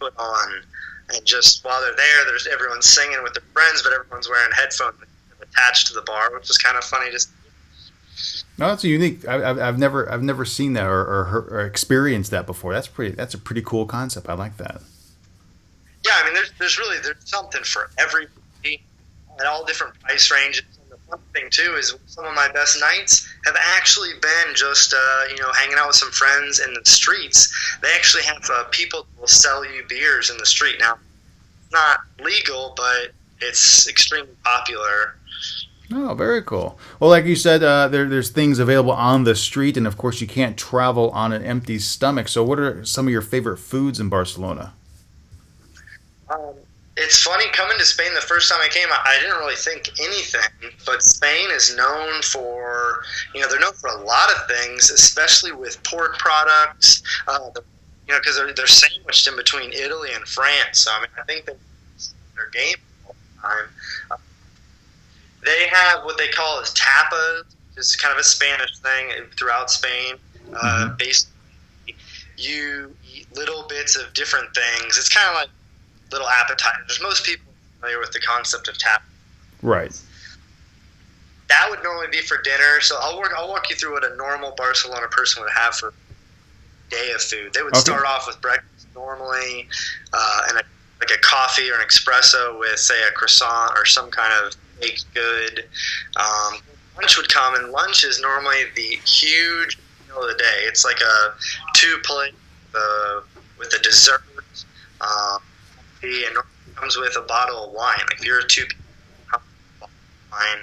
put on, and just while they're there, everyone's singing with their friends, but everyone's wearing headphones attached to the bar, which was kind of funny to see. No, that's unique. I've never seen that or experienced that before. That's a pretty cool concept. I like that. Yeah, there's something for everybody at all different price ranges. One thing too is some of my best nights have actually been just hanging out with some friends in the streets. They actually have people that will sell you beers in the street. Now, it's not legal, but it's extremely popular. Oh, very cool. Well, like you said, there's things available on the street, and of course you can't travel on an empty stomach. So what are some of your favorite foods in Barcelona? It's funny, coming to Spain the first time I came, I didn't really think anything, but Spain is known for, they're known for a lot of things, especially with pork products, because they're sandwiched in between Italy and France. So, I think they're game all the time. They have what they call as tapas, which is kind of a Spanish thing throughout Spain. Basically, you eat little bits of different things. It's kind of like little appetizers. Most people are familiar with the concept of tapas. Right. That would normally be for dinner. So I'll walk you through what a normal Barcelona person would have for a day of food. They would start off with breakfast normally, and a coffee or an espresso with, say, a croissant or some kind of baked good. Lunch would come, and lunch is normally the huge meal of the day. It's like a 2-plate with a dessert. And it comes with a bottle of wine. If you're a 2 people, wine.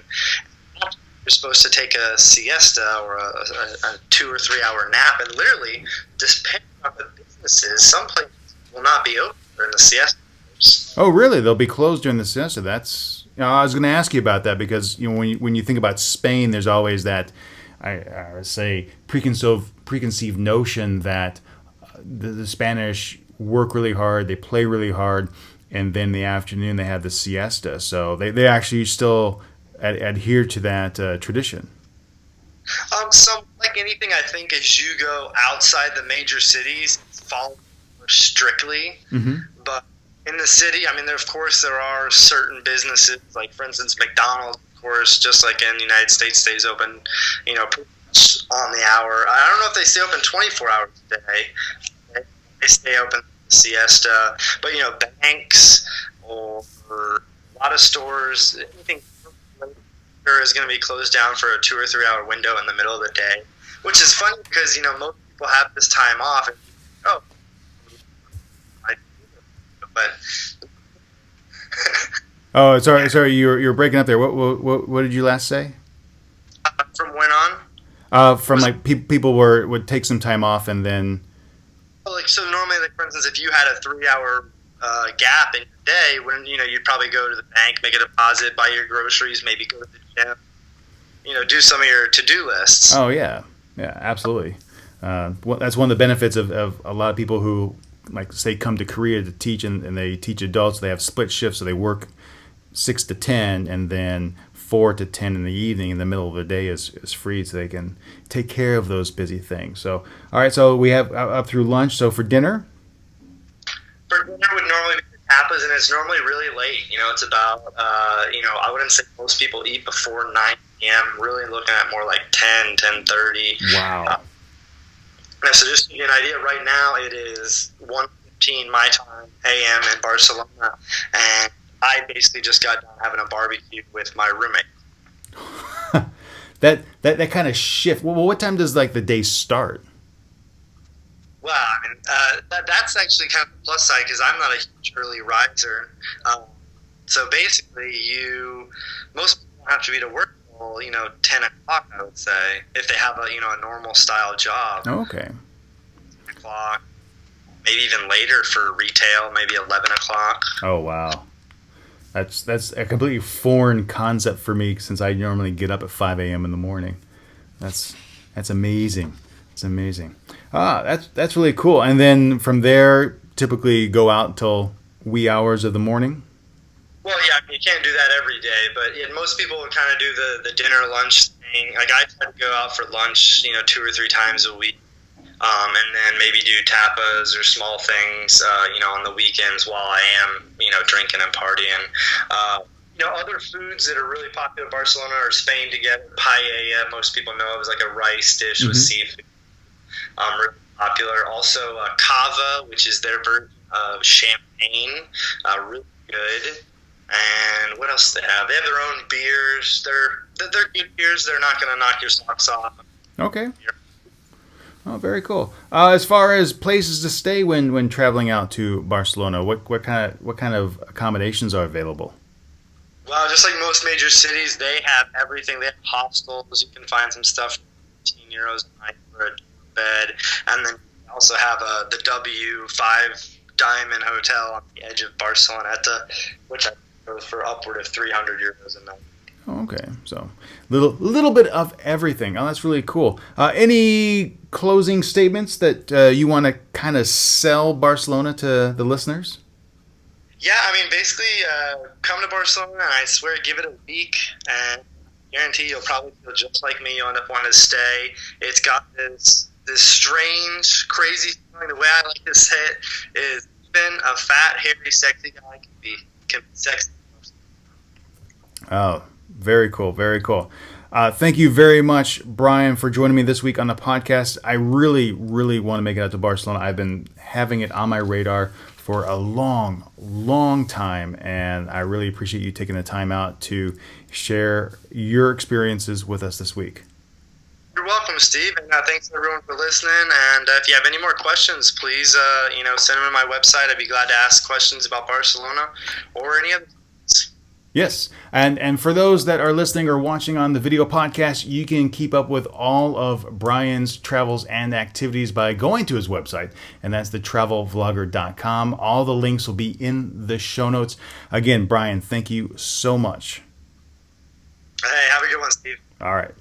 You're supposed to take a siesta or a 2 or 3 hour nap, and literally, depending on the businesses, some places will not be open during the siesta. Oh, really? They'll be closed during the siesta. That's. I was going to ask you about that because when you think about Spain, there's always that I would say preconceived notion that the Spanish work really hard, they play really hard, and then in the afternoon they have the siesta. So they actually still adhere to that tradition. So like anything, I think as you go outside the major cities, follow more strictly. Mm-hmm. But in the city, I mean, there are certain businesses, like for instance, McDonald's, of course, just like in the United States, stays open, pretty much on the hour. I don't know if they stay open 24 hours a day. They stay open siesta, but banks or a lot of stores, anything is going to be closed down for a 2 or 3 hour window in the middle of the day, which is funny because most people have this time off. And, but oh, sorry, you're breaking up there. What did you last say? From when on? From like people would take some time off and then. So normally, like for instance, if you had a 3 hour gap in your day, when you'd probably go to the bank, make a deposit, buy your groceries, maybe go to the gym, do some of your to-do lists. Oh yeah, absolutely. That's one of the benefits of a lot of people who, like, say, come to Korea to teach, and they teach adults. They have split shifts, so they work 6 to 10, and then 4 to 10 in the evening. In the middle of the day is free, so they can take care of those busy things. So, all right, so we have up through lunch. So for dinner? For dinner would normally be tapas, and it's normally really late. It's about, I wouldn't say most people eat before 9 p.m. Really looking at more like 10, 10:30. Wow. So just to give you an idea, right now it is 1:15 my time, a.m. in Barcelona, and I basically just got done having a barbecue with my roommate. that kind of shift. Well, what time does like the day start? Well, I mean, that's actually kind of the plus side because I'm not a huge early riser. So basically, most people don't have to be to work till 10 o'clock. I would say if they have a normal style job. Oh, okay. 10 o'clock, maybe even later for retail, maybe 11 o'clock. Oh wow. That's a completely foreign concept for me since I normally get up at 5 a.m. in the morning. That's amazing. It's amazing. That's really cool. And then from there, typically go out until wee hours of the morning? Well, yeah, you can't do that every day, but most people would kind of do the dinner lunch thing. Like I try to go out for lunch, 2 or 3 times a week. And then maybe do tapas or small things, on the weekends while I am, drinking and partying. Other foods that are really popular in Barcelona are Spain together. Paella, most people know, is like a rice dish with seafood. Really popular. Also, cava, which is their version of champagne, really good. And what else do they have? They have their own beers. They're good beers. They're not going to knock your socks off. Okay. Oh, very cool. As far as places to stay when traveling out to Barcelona, what kind of accommodations are available? Well, just like most major cities, they have everything. They have hostels. You can find some stuff for €15 a night for a bed, and then you also have the W5 Diamond Hotel on the edge of Barcelona, which I think goes for upward of €300 a night. Oh, okay, so little bit of everything. Oh, that's really cool. Any closing statements that you want to kind of sell Barcelona to the listeners? Yeah, I mean, basically, come to Barcelona, and I swear, give it a week, and I guarantee you'll probably feel just like me. You'll end up wanting to stay. It's got this strange, crazy feeling. The way I like to say it is, even a fat, hairy, sexy guy can be sexy. Oh, very cool, very cool. Thank you very much, Brian, for joining me this week on the podcast. I really, really want to make it out to Barcelona. I've been having it on my radar for a long, long time, and I really appreciate you taking the time out to share your experiences with us this week. You're welcome, Steve, and thanks everyone for listening. And if you have any more questions, please, send them to my website. I'd be glad to ask questions about Barcelona or any other. Yes, and for those that are listening or watching on the video podcast, you can keep up with all of Brian's travels and activities by going to his website, and that's thetravelvlogger.com. All the links will be in the show notes. Again, Brian, thank you so much. Hey, have a good one, Steve. All right.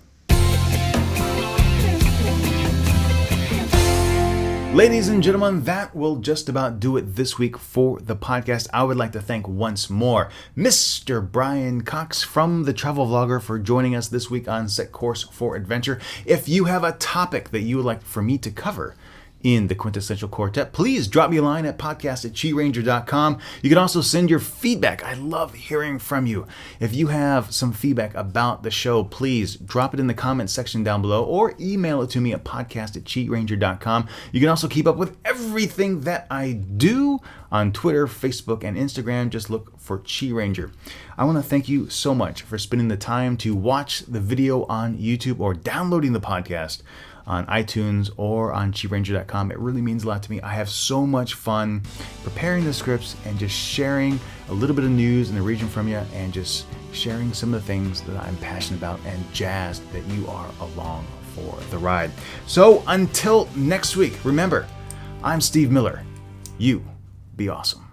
Ladies and gentlemen, that will just about do it this week for the podcast. I would like to thank once more Mr. Brian Cox from The Travel Vlogger for joining us this week on Set Course for Adventure. If you have a topic that you would like for me to cover in the Quintessential Quartet, please drop me a line at podcast@QiRanger.com. You can also send your feedback. I love hearing from you. If you have some feedback about the show, please drop it in the comments section down below or email it to me at podcast@QiRanger.com. You can also keep up with everything that I do on Twitter, Facebook, and Instagram. Just look for QiRanger. I want to thank you so much for spending the time to watch the video on YouTube or downloading the podcast on iTunes or on QiRanger.com. It really means a lot to me. I have so much fun preparing the scripts and just sharing a little bit of news in the region from you and just sharing some of the things that I'm passionate about and jazzed that you are along for the ride. So until next week, remember, I'm Steve Miller. You be awesome.